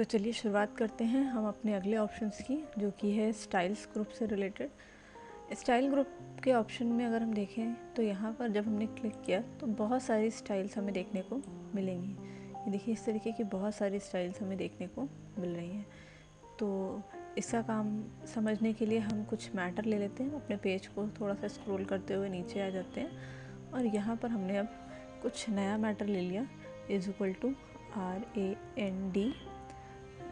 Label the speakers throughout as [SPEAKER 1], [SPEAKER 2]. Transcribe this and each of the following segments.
[SPEAKER 1] तो चलिए शुरुआत करते हैं हम अपने अगले ऑप्शंस की, जो कि है स्टाइल्स ग्रुप से रिलेटेड। स्टाइल ग्रुप के ऑप्शन में अगर हम देखें तो यहाँ पर जब हमने क्लिक किया तो बहुत सारी स्टाइल्स हमें देखने को मिलेंगी। ये देखिए, इस तरीके की बहुत सारी स्टाइल्स हमें देखने को मिल रही हैं। तो इसका काम समझने के लिए हम कुछ मैटर ले लेते हैं, अपने पेज को थोड़ा सा स्क्रॉल करते हुए नीचे आ जाते हैं और यहाँ पर हमने अब कुछ नया मैटर ले लिया, = RAND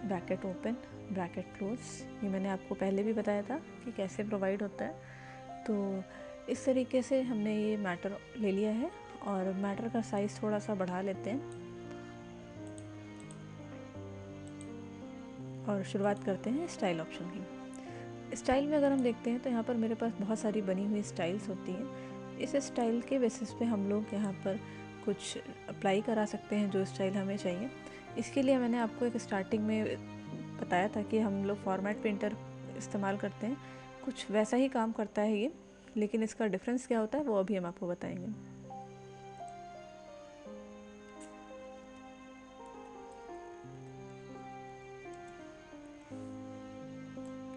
[SPEAKER 1] bracket open bracket close. ये मैंने आपको पहले भी बताया था कि कैसे प्रोवाइड होता है। तो इस तरीके से हमने ये मैटर ले लिया है और मैटर का साइज़ थोड़ा सा बढ़ा लेते हैं और शुरुआत करते हैं स्टाइल ऑप्शन की। स्टाइल में अगर हम देखते हैं तो यहाँ पर मेरे पास बहुत सारी बनी हुई स्टाइल्स होती हैं। इस स्टाइल के बेसिस पे हम लोग यहाँ पर कुछ अप्लाई करा सकते हैं जो स्टाइल हमें चाहिए। इसके लिए मैंने आपको एक स्टार्टिंग में बताया था कि हम लोग फॉर्मेट पेंटर इस्तेमाल करते हैं। कुछ वैसा ही काम करता है ये, लेकिन इसका डिफरेंस क्या होता है वो अभी हम आपको बताएंगे।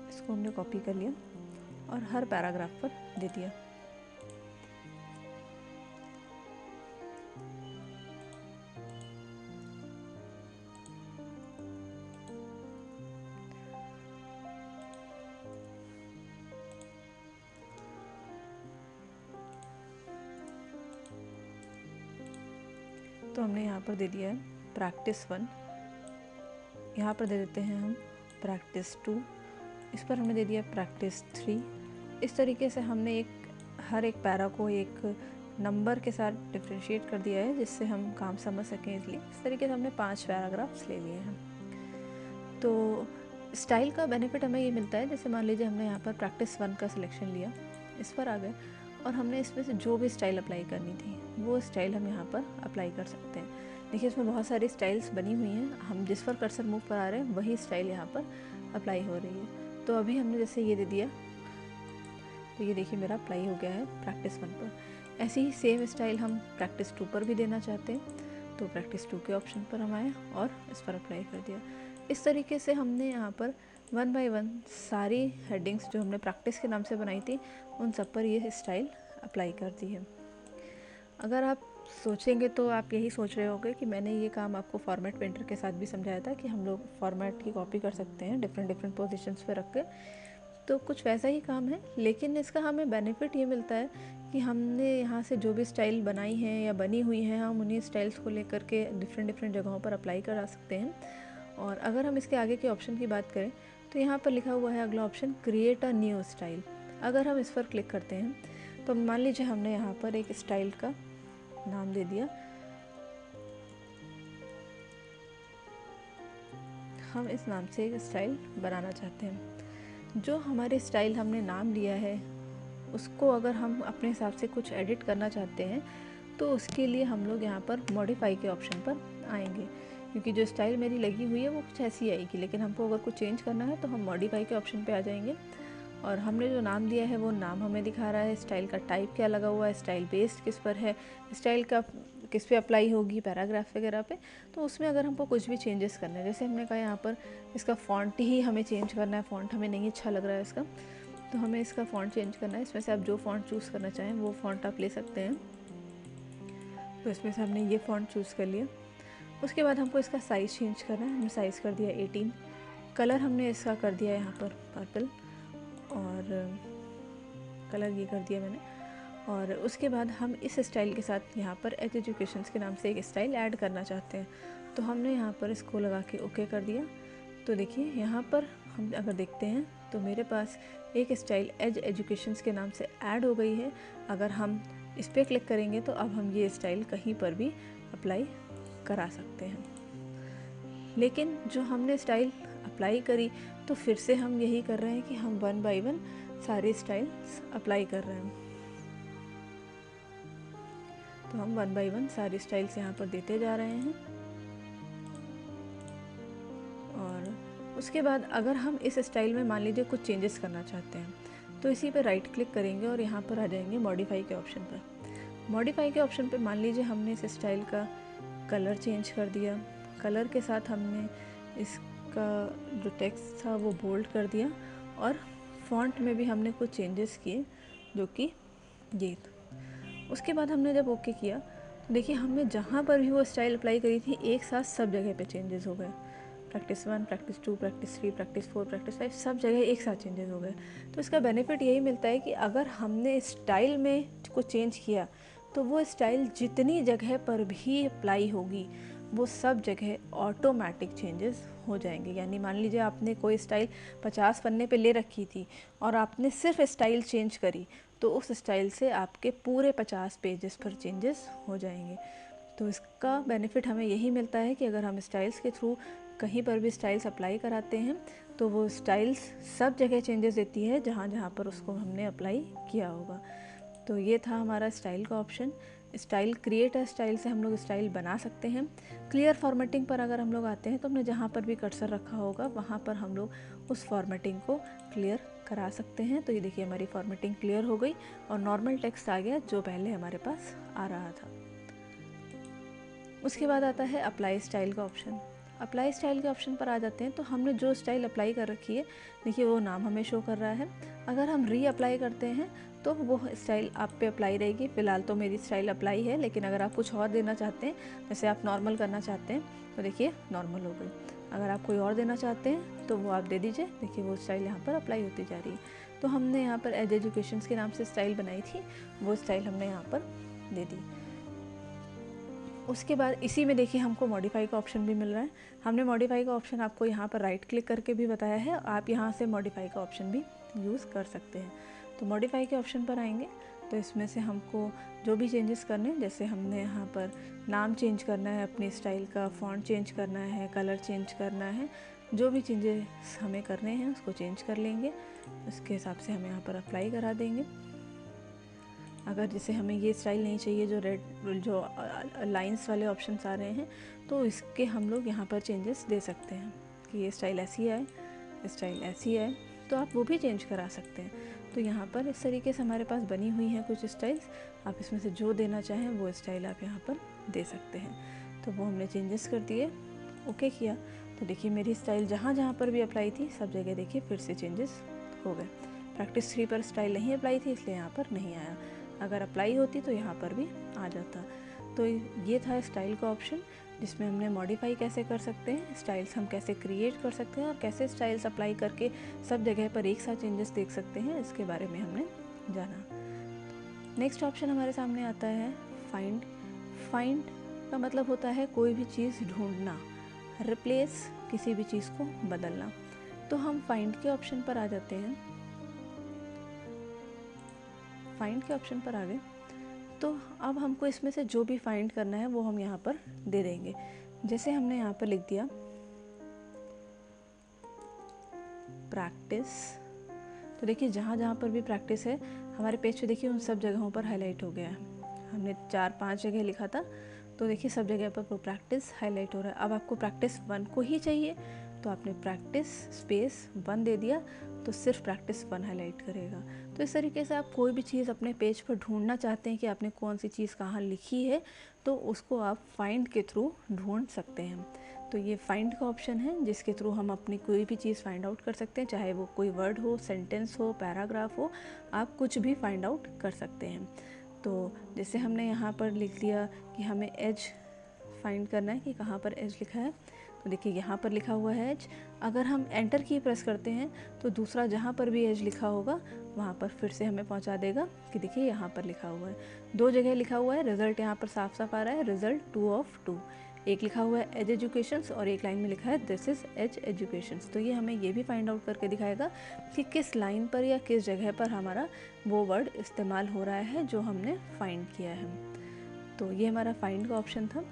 [SPEAKER 1] इसको हमने कॉपी कर लिया और हर पैराग्राफ पर दे दिया। तो हमने यहाँ पर दे दिया है प्रैक्टिस 1, यहाँ पर दे देते हैं हम प्रैक्टिस 2, इस पर हमने दे दिया प्रैक्टिस 3। इस तरीके से हमने हर एक पैरा को एक नंबर के साथ डिफ्रेंशिएट कर दिया है जिससे हम काम समझ सकें इजली। इस तरीके से हमने 5 पैराग्राफ्स ले लिए हैं। तो स्टाइल का बेनिफिट हमें ये मिलता है, जैसे मान लीजिए हमने यहाँ पर प्रैक्टिस 1 का सिलेक्शन लिया, इस पर आ गए और हमने इसमें से जो भी स्टाइल अप्लाई करनी थी वो स्टाइल हम यहाँ पर अप्लाई कर सकते हैं। देखिए, इसमें बहुत सारी स्टाइल्स बनी हुई हैं, हम जिस पर कर्सर मूव पर आ रहे हैं वही स्टाइल यहाँ पर अप्लाई हो रही है। तो अभी हमने जैसे ये दे दिया तो ये देखिए मेरा अप्लाई हो गया है प्रैक्टिस 1 पर। ऐसे ही सेम स्टाइल हम प्रैक्टिस 2 पर भी देना चाहते हैं, तो प्रैक्टिस 2 के ऑप्शन पर हम आए और इस पर अप्लाई कर दिया। इस तरीके से हमने यहाँ पर 1 बाय 1 सारी हेडिंग्स जो हमने प्रैक्टिस के नाम से बनाई थी उन सब पर ये स्टाइल अप्लाई कर दी है। अगर आप सोचेंगे तो आप यही सोच रहे होंगे कि मैंने ये काम आपको फॉर्मेट पेंटर के साथ भी समझाया था कि हम लोग फॉर्मेट की कॉपी कर सकते हैं डिफरेंट पोजीशंस पे रख के। तो कुछ वैसा ही काम है, लेकिन इसका हमें बेनिफिट ये मिलता है कि हमने यहाँ से जो भी स्टाइल बनाई है या बनी हुई है हम उन्हीं स्टाइल्स को लेकर के डिफरेंट जगहों पर अप्लाई करा सकते हैं। और अगर हम इसके आगे के ऑप्शन की बात करें तो यहाँ पर लिखा हुआ है अगला option create a new style. अगर हम इस पर क्लिक करते हैं तो मान लीजिए हमने यहाँ पर एक स्टाइल का नाम दे दिया, हम इस नाम से एक स्टाइल बनाना चाहते हैं। जो हमारे स्टाइल हमने नाम लिया है उसको अगर हम अपने हिसाब से कुछ एडिट करना चाहते हैं तो उसके लिए हम लोग यहाँ पर मॉडिफाई के ऑप्शन पर आएंगे, क्योंकि जो स्टाइल मेरी लगी हुई है वो कुछ ऐसी आएगी, लेकिन हमको अगर कुछ चेंज करना है तो हम मॉडिफाई के ऑप्शन पे आ जाएंगे और हमने जो नाम दिया है वो नाम हमें दिखा रहा है, स्टाइल का टाइप क्या लगा हुआ है, स्टाइल बेस्ड किस पर है, स्टाइल का किस पे अप्लाई होगी पैराग्राफ वगैरह पे। तो उसमें अगर हमको कुछ भी चेंजेस करना है, जैसे हमने कहा यहाँ पर इसका फ़ॉन्ट ही हमें चेंज करना है, फ़ॉन्ट हमें नहीं अच्छा लग रहा है इसका, तो हमें इसका फ़ॉन्ट चेंज करना है। इसमें से आप जो फ़ॉन्ट चूज़ करना चाहें वो फ़ॉन्ट आप ले सकते हैं। तो इसमें से हमने ये फ़ॉन्ट चूज़ कर लिया। उसके बाद हमको इसका साइज़ चेंज करना है, हमने साइज़ कर दिया 18। कलर हमने इसका कर दिया यहाँ पर पर्पल और कलर ये कर दिया मैंने। और उसके बाद हम इस स्टाइल के साथ यहाँ पर एज एजुकेशंस के नाम से एक स्टाइल ऐड करना चाहते हैं, तो हमने यहाँ पर इसको लगा के ओके कर दिया। तो देखिए यहाँ पर हम अगर देखते हैं तो मेरे पास एक स्टाइल एज एजुकेशंस के नाम से ऐड हो गई है। अगर हम इस पर क्लिक करेंगे तो अब हम ये स्टाइल कहीं पर भी अप्लाई करा सकते हैं। लेकिन जो हमने स्टाइल अप्लाई करी तो फिर से हम यही कर रहे हैं कि हम 1 बाय 1 सारी स्टाइल्स अप्लाई कर रहे हैं। तो हम 1 बाय 1 सारी स्टाइल्स यहाँ पर देते जा रहे हैं। और उसके बाद अगर हम इस स्टाइल में मान लीजिए कुछ चेंजेस करना चाहते हैं तो इसी पे राइट क्लिक करेंगे और यहाँ पर आ जाएंगे मॉडिफाई के ऑप्शन पर। मॉडिफाई के ऑप्शन पे मान लीजिए हमने इस स्टाइल का कलर चेंज कर दिया, कलर के साथ हमने इस का जो टेक्स्ट था वो बोल्ड कर दिया और फॉन्ट में भी हमने कुछ चेंजेस किए जो कि ये। उसके बाद हमने जब ओके किया तो देखिए हमने जहाँ पर भी वो स्टाइल अप्लाई करी थी एक साथ सब जगह पे चेंजेस हो गए। Practice 1, practice 2, practice 3, practice 4, practice 5 सब जगह एक साथ चेंजेस हो गए। तो इसका बेनिफिट यही मिलता है कि अगर हमने स्टाइल में कुछ चेंज किया तो वो स्टाइल जितनी जगह पर भी अप्लाई होगी वो सब जगह ऑटोमेटिक चेंजेस हो जाएंगे। यानी मान लीजिए आपने कोई स्टाइल 50 पन्ने पे ले रखी थी और आपने सिर्फ स्टाइल चेंज करी तो उस स्टाइल से आपके पूरे 50 पेजेस पर चेंजेस हो जाएंगे। तो इसका बेनिफिट हमें यही मिलता है कि अगर हम स्टाइल्स के थ्रू कहीं पर भी स्टाइल्स अप्लाई कराते हैं तो वो स्टाइल्स सब जगह चेंजेस देती है जहाँ जहाँ पर उसको हमने अप्लाई किया होगा। तो ये था हमारा स्टाइल का ऑप्शन। स्टाइल क्रिएट है, स्टाइल से हम लोग स्टाइल बना सकते हैं। क्लियर फॉर्मेटिंग पर अगर हम लोग आते हैं तो हमने जहाँ पर भी कर्सर रखा होगा वहाँ पर हम लोग उस फॉर्मेटिंग को क्लियर करा सकते हैं। तो ये देखिए हमारी फॉर्मेटिंग क्लियर हो गई और नॉर्मल टेक्स्ट आ गया जो पहले हमारे पास आ रहा था। उसके बाद आता है अप्लाई स्टाइल का ऑप्शन। अप्लाई स्टाइल के ऑप्शन पर आ जाते हैं तो हमने जो स्टाइल अप्लाई कर रखी है देखिए वो नाम हमें शो कर रहा है। अगर हम री अप्लाई करते हैं तो वो स्टाइल आप पे अप्लाई रहेगी। फ़िलहाल तो मेरी स्टाइल अप्लाई है, लेकिन अगर आप कुछ और देना चाहते हैं, जैसे आप नॉर्मल करना चाहते हैं तो देखिए नॉर्मल हो गई। अगर आप कोई और देना चाहते हैं तो वो आप दे दीजिए। देखिए वो स्टाइल यहाँ पर अप्लाई होती जा रही है। तो हमने यहाँ पर एज एजुकेशन के नाम से स्टाइल बनाई थी, वो स्टाइल हमने यहाँ पर दे दी। उसके बाद इसी में देखिए हमको मॉडिफाई का ऑप्शन भी मिल रहा है। हमने मॉडिफाई का ऑप्शन आपको यहाँ पर राइट क्लिक करके भी बताया है, आप यहाँ से मॉडिफाई का ऑप्शन भी यूज़ कर सकते हैं। तो मॉडिफाई के ऑप्शन पर आएंगे तो इसमें से हमको जो भी चेंजेस करने हैं, जैसे हमने यहाँ पर नाम चेंज करना है अपनी स्टाइल का, फॉन्ट चेंज करना है, कलर चेंज करना है, जो भी चेंजेस हमें करने हैं उसको चेंज कर लेंगे। उसके हिसाब से हम यहाँ पर अप्लाई करा देंगे। अगर जैसे हमें ये स्टाइल नहीं चाहिए जो रेड जो लाइंस वाले ऑप्शंस आ रहे हैं तो इसके हम लोग यहाँ पर चेंजेस दे सकते हैं कि ये स्टाइल ऐसी आए, स्टाइल ऐसी आए, तो आप वो भी चेंज करा सकते हैं। तो यहाँ पर इस तरीके से हमारे पास बनी हुई हैं कुछ स्टाइल्स, आप इसमें से जो देना चाहें वो स्टाइल आप यहाँ पर दे सकते हैं। तो वो हमने चेंजेस कर दिए, ओके किया। तो देखिए मेरी स्टाइल जहाँ जहाँ पर भी अप्लाई थी सब जगह देखिए फिर से चेंजेस हो गए। प्रैक्टिस 3 पर स्टाइल नहीं अप्लाई थी इसलिए यहाँ पर नहीं आया, अगर अप्लाई होती तो यहाँ पर भी आ जाता। तो ये था स्टाइल का ऑप्शन जिसमें हमने मॉडिफाई कैसे कर सकते हैं, स्टाइल्स हम कैसे क्रिएट कर सकते हैं और कैसे स्टाइल्स अप्लाई करके सब जगह पर एक साथ चेंजेस देख सकते हैं, इसके बारे में हमने जाना। नेक्स्ट ऑप्शन हमारे सामने आता है फाइंड। फाइंड का मतलब होता है कोई भी चीज़ ढूंढना, रिप्लेस किसी भी चीज़ को बदलना। तो हम फाइंड के ऑप्शन पर आ जाते हैं। फाइंड के ऑप्शन पर आ गए तो अब हमको इसमें से जो भी फाइंड करना है वो हम यहाँ पर दे देंगे। जैसे हमने यहाँ पर लिख दिया प्रैक्टिस, तो देखिए जहाँ जहाँ पर भी प्रैक्टिस है हमारे पेज पे देखिए उन सब जगहों पर हाईलाइट हो गया है। हमने 4-5 जगह लिखा था तो देखिए सब जगह पर वो प्रैक्टिस हाईलाइट हो रहा है। अब आपको प्रैक्टिस 1 को ही चाहिए तो आपने प्रैक्टिस स्पेस 1 दे दिया तो सिर्फ प्रैक्टिस 1 हाईलाइट करेगा। तो इस तरीके से आप कोई भी चीज़ अपने पेज पर ढूंढना चाहते हैं कि आपने कौन सी चीज़ कहाँ लिखी है तो उसको आप फाइंड के थ्रू ढूंढ सकते हैं। तो ये फाइंड का ऑप्शन है जिसके थ्रू हम अपनी कोई भी चीज़ फाइंड आउट कर सकते हैं, चाहे वो कोई वर्ड हो, सेंटेंस हो, पैराग्राफ हो, आप कुछ भी फाइंड आउट कर सकते हैं। तो जैसे हमने यहाँ पर लिख दिया कि हमें एज फाइंड करना है कि कहाँ पर एज लिखा है, तो देखिए यहाँ पर लिखा हुआ है एज। अगर हम एंटर की प्रेस करते हैं तो दूसरा जहाँ पर भी एज लिखा होगा वहाँ पर फिर से हमें पहुँचा देगा कि देखिए यहाँ पर लिखा हुआ है। 2 जगह लिखा हुआ है, रिजल्ट यहाँ पर साफ साफ आ रहा है, रिजल्ट 2 of 2। एक लिखा हुआ है एज एजुकेशंस और एक लाइन में लिखा है दिस इज़ एज एजुकेशंस। तो ये हमें ये भी फाइंड आउट करके दिखाएगा कि किस लाइन पर या किस जगह पर हमारा वो वर्ड इस्तेमाल हो रहा है जो हमने फाइंड किया है। तो ये हमारा फाइंड का ऑप्शन था।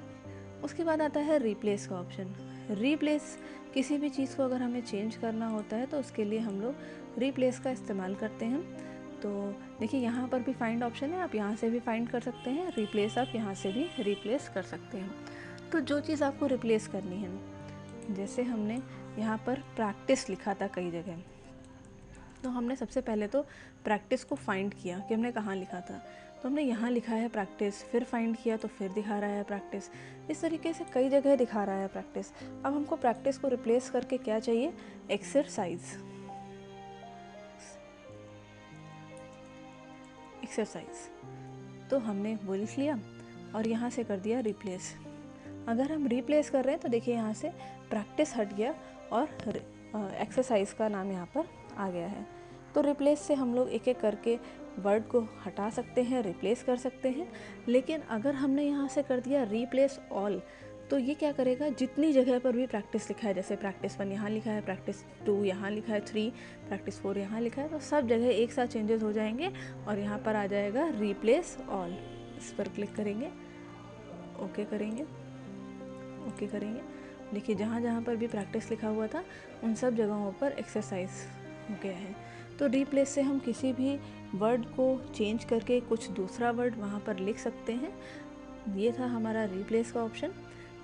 [SPEAKER 1] उसके बाद आता है रिप्लेस का ऑप्शन। रिप्लेस किसी भी चीज़ को अगर हमें चेंज करना होता है तो उसके लिए हम लोग रिप्लेस का इस्तेमाल करते हैं। तो देखिए यहाँ पर भी फाइंड ऑप्शन है, आप यहाँ से भी फाइंड कर सकते हैं, रिप्लेस आप यहाँ से भी रिप्लेस कर सकते हैं। तो जो चीज़ आपको रिप्लेस करनी है, जैसे हमने यहाँ पर प्रैक्टिस लिखा था कई जगह, तो हमने सबसे पहले तो प्रैक्टिस को फाइंड किया कि हमने कहाँ लिखा था, तो हमने यहाँ लिखा है प्रैक्टिस, फिर फाइंड किया तो फिर दिखा रहा है प्रैक्टिस। इस तरीके से कई जगह दिखा रहा है प्रैक्टिस। अब हमको प्रैक्टिस को रिप्लेस करके क्या चाहिए, एक्सरसाइज। तो हमने वो लिख लिया और यहाँ से कर दिया रिप्लेस। अगर हम रिप्लेस कर रहे हैं तो देखिए यहाँ से प्रैक्टिस हट गया और एक्सरसाइज का नाम यहाँ पर आ गया है। तो रिप्लेस से हम लोग एक एक करके वर्ड को हटा सकते हैं, रिप्लेस कर सकते हैं। लेकिन अगर हमने यहाँ से कर दिया रिप्लेस ऑल, तो ये क्या करेगा, जितनी जगह पर भी प्रैक्टिस लिखा है, जैसे प्रैक्टिस 1 यहाँ लिखा है, प्रैक्टिस 2 यहाँ लिखा है, 3 प्रैक्टिस 4 यहाँ लिखा है, तो सब जगह एक साथ चेंजेस हो जाएंगे और यहाँ पर आ जाएगा रिप्लेस ऑल। इस पर क्लिक करेंगे, ओके करेंगे, ओके करेंगे। देखिए जहाँ जहाँ पर भी प्रैक्टिस लिखा हुआ था उन सब जगहों पर एक्सरसाइज हो गया है। तो रिप्लेस से हम किसी भी वर्ड को चेंज करके कुछ दूसरा वर्ड वहाँ पर लिख सकते हैं। ये था हमारा रिप्लेस का ऑप्शन।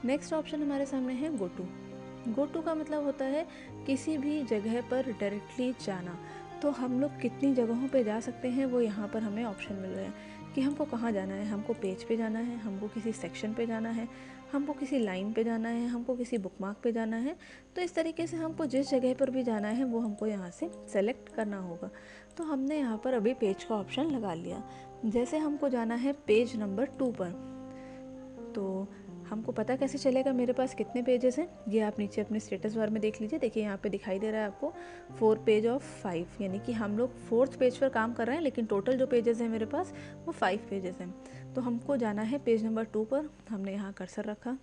[SPEAKER 1] नेक्स्ट ऑप्शन हमारे सामने है गो टू। गो टू का मतलब होता है किसी भी जगह पर डायरेक्टली जाना। तो हम लोग कितनी जगहों पे जा सकते हैं वो यहाँ पर हमें ऑप्शन मिल रहा है कि हमको कहाँ जाना है। हमको पेज पे जाना है, हमको किसी सेक्शन पे जाना है, हमको किसी लाइन पे जाना है, हमको किसी बुकमार्क पे जाना है। तो इस तरीके से हमको जिस जगह पर भी जाना है वो हमको यहाँ से सेलेक्ट करना होगा। तो हमने यहाँ पर अभी पेज का ऑप्शन लगा लिया। जैसे हमको जाना है पेज नंबर 2 पर, तो हमको पता कैसे चलेगा मेरे पास कितने पेजेस हैं, ये आप नीचे अपने स्टेटस बार में देख लीजिए। देखिए यहाँ पे दिखाई दे रहा है आपको 4 पेज ऑफ 5, यानी कि हम लोग 4th पेज पर काम कर रहे हैं, लेकिन टोटल जो पेजेस हैं मेरे पास वो 5 पेजेस हैं। तो हमको जाना है पेज नंबर 2 पर। हमने यहाँ कर्सर रखा,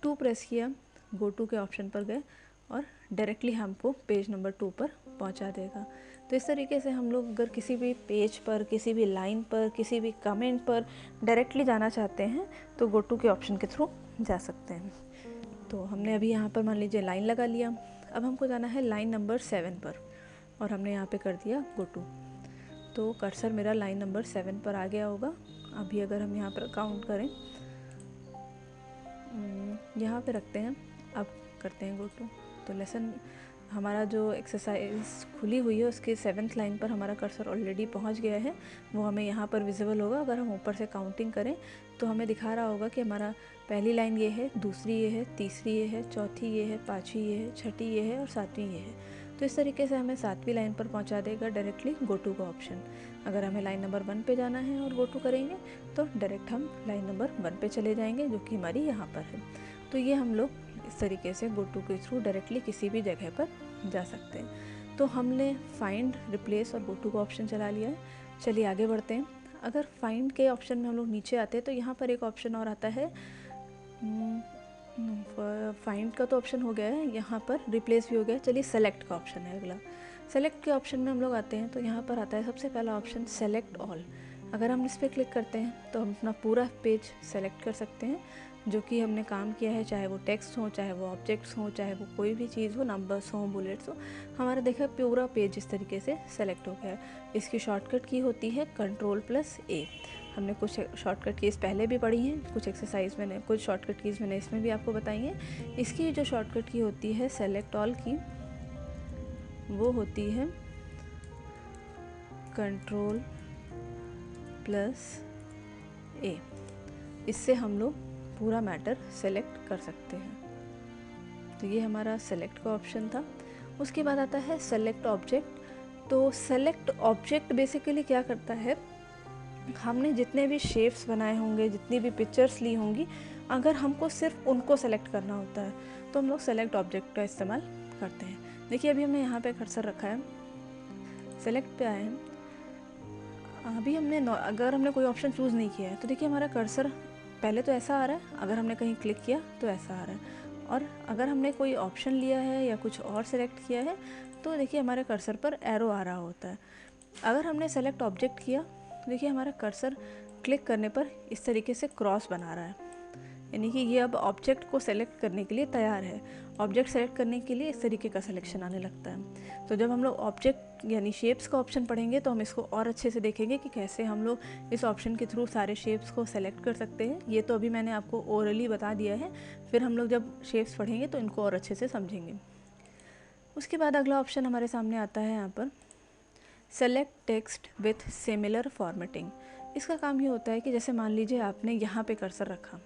[SPEAKER 1] 2 प्रेस किया, गो टू के ऑप्शन पर गए और डायरेक्टली हमको पेज नंबर 2 पर पहुँचा देगा। तो इस तरीके से हम लोग अगर किसी भी पेज पर, किसी भी लाइन पर, किसी भी कमेंट पर डायरेक्टली जाना चाहते हैं तो गो टू के ऑप्शन के थ्रू जा सकते हैं। तो हमने अभी यहाँ पर मान लीजिए लाइन लगा लिया। अब हमको जाना है लाइन नंबर 7 पर और हमने यहाँ पे कर दिया गो टू। तो कर्सर मेरा लाइन नंबर 7 पर आ गया होगा। अभी अगर हम यहाँ पर काउंट करें, यहाँ पे रखते हैं, अब करते हैं गो टू। तो लेसन हमारा जो एक्सरसाइज खुली हुई है उसके 7th लाइन पर हमारा कर्सर ऑलरेडी पहुंच गया है, वो हमें यहाँ पर विजिबल होगा। अगर हम ऊपर से काउंटिंग करें तो हमें दिखा रहा होगा कि हमारा पहली लाइन ये है, दूसरी ये है, तीसरी ये है, चौथी ये है, पाँचवीं ये है, छठी ये है और 7वीं ये है। तो इस तरीके से हमें 7वीं लाइन पर पहुँचा देगा डायरेक्टली गो टू का ऑप्शन। अगर हमें लाइन नंबर 1 पे जाना है और गो टू करेंगे तो डायरेक्ट हम लाइन नंबर 1 पे चले जाएंगे, जो कि हमारी यहाँ पर है। तो ये हम लोग इस तरीके से गो टू के थ्रू डायरेक्टली किसी भी जगह पर जा सकते हैं। तो हमने फाइंड, रिप्लेस और गो टू का ऑप्शन चला लिया है। चलिए आगे बढ़ते हैं। अगर फाइंड के ऑप्शन में हम लोग नीचे आते हैं तो यहाँ पर एक ऑप्शन और आता है, फाइंड का तो ऑप्शन हो गया है, यहाँ पर रिप्लेस भी हो गया। चलिए सेलेक्ट का ऑप्शन है अगला। सेलेक्ट के ऑप्शन में हम लोग आते हैं तो यहाँ पर आता है सबसे पहला ऑप्शन सेलेक्ट ऑल। अगर हम इस पर क्लिक करते हैं तो हम अपना पूरा पेज सेलेक्ट कर सकते हैं जो कि हमने काम किया है, चाहे वो टेक्स्ट हो, चाहे वो ऑब्जेक्ट्स हो, चाहे वो कोई भी चीज़ हो, नंबर्स हो, बुलेट्स हो। हमारा देखा पूरा पेज इस तरीके से सेलेक्ट हो गया है। इसकी शॉर्टकट की होती है Ctrl+A। हमने कुछ शॉर्टकट कीज़ पहले भी पढ़ी हैं, कुछ एक्सरसाइज मैंने, कुछ शॉर्टकट कीज़ मैंने इसमें भी आपको बताई हैं। इसकी जो शॉर्टकट की होती है सेलेक्ट ऑल की, वो होती है Ctrl+A। इससे हम लोग पूरा मैटर सेलेक्ट कर सकते हैं। तो ये हमारा सेलेक्ट का ऑप्शन था। उसके बाद आता है सेलेक्ट ऑब्जेक्ट। तो सेलेक्ट ऑब्जेक्ट बेसिकली क्या करता है, हमने जितने भी शेप्स बनाए होंगे, जितनी भी पिक्चर्स ली होंगी, अगर हमको सिर्फ उनको सेलेक्ट करना होता है तो हम लोग सेलेक्ट ऑब्जेक्ट का इस्तेमाल करते हैं। देखिए अभी हमने यहाँ पे कर्सर रखा है, सेलेक्ट पे आए हैं। अभी हमने अगर हमने कोई ऑप्शन चूज़ नहीं किया है तो देखिए हमारा कर्सर पहले तो ऐसा आ रहा है, अगर हमने कहीं क्लिक किया तो ऐसा आ रहा है, और अगर हमने कोई ऑप्शन लिया है या कुछ और सेलेक्ट किया है तो देखिए हमारे कर्सर पर एरो आ रहा होता है। अगर हमने सेलेक्ट ऑब्जेक्ट किया तो देखिए हमारा कर्सर क्लिक करने पर इस तरीके से क्रॉस बना रहा है, यानी कि ये अब ऑब्जेक्ट को सेलेक्ट करने के लिए तैयार है। ऑब्जेक्ट सेलेक्ट करने के लिए इस तरीके का सिलेक्शन आने लगता है। तो जब हम लोग ऑब्जेक्ट यानी शेप्स का ऑप्शन पढ़ेंगे तो हम इसको और अच्छे से देखेंगे कि कैसे हम लोग इस ऑप्शन के थ्रू सारे शेप्स को सेलेक्ट कर सकते हैं। ये तो अभी मैंने आपको ओरली बता दिया है, फिर हम लोग जब शेप्स पढ़ेंगे तो इनको और अच्छे से समझेंगे। उसके बाद अगला ऑप्शन हमारे सामने आता है यहाँ पर select text with similar formatting. इसका काम ये होता है कि जैसे मान लीजिए आपने यहाँ पे कर्सर रखा,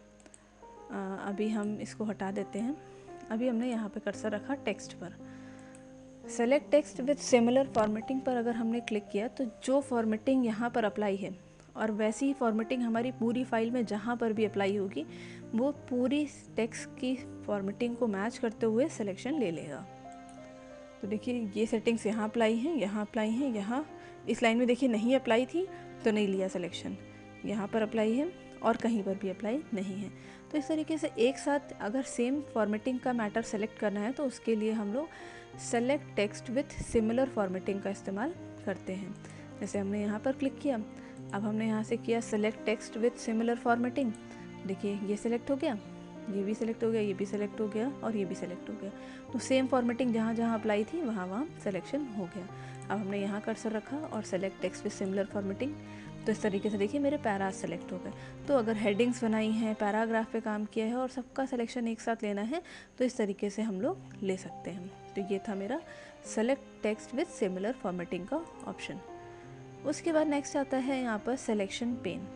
[SPEAKER 1] अभी हम इसको हटा देते हैं। अभी हमने यहाँ पे कर्सर रखा टेक्स्ट पर। Select text with similar formatting पर अगर हमने क्लिक किया तो जो फॉर्मेटिंग यहाँ पर अप्लाई है और वैसी ही फॉर्मेटिंग हमारी पूरी फाइल में जहाँ पर भी अप्लाई होगी वो पूरी टेक्स्ट की फॉर्मेटिंग को मैच करते हुए सिलेक्शन ले लेगा। तो देखिए ये सेटिंग्स यहाँ अप्लाई हैं, यहाँ अप्लाई हैं, यहाँ इस लाइन में देखिए नहीं अप्लाई थी तो नहीं लिया सिलेक्शन, यहाँ पर अप्लाई है और कहीं पर भी अप्लाई नहीं है। तो इस तरीके से एक साथ अगर सेम फॉर्मेटिंग का मैटर सेलेक्ट करना है तो उसके लिए हम लोग select text with similar formatting का इस्तेमाल करते हैं। जैसे हमने यहाँ पर क्लिक किया, अब हमने यहाँ से किया select text with similar formatting. देखिए ये सिलेक्ट हो गया, ये भी सिलेक्ट हो गया, ये भी सिलेक्ट हो गया और ये भी सिलेक्ट हो गया। तो सेम फॉर्मेटिंग जहाँ जहाँ अप्लाई थी वहाँ वहाँ सिलेक्शन हो गया। अब हमने यहाँ कर्सर रखा और select text with similar formatting, तो इस तरीके से देखिए मेरे पैराज सेलेक्ट हो गए। तो अगर हेडिंग्स बनाई हैं, पैराग्राफ पे काम किया है और सबका सिलेक्शन एक साथ लेना है तो इस तरीके से हम लोग ले सकते हैं। तो ये था मेरा select text with similar formatting का ऑप्शन। उसके बाद नेक्स्ट आता है यहाँ पर सिलेक्शन पेन।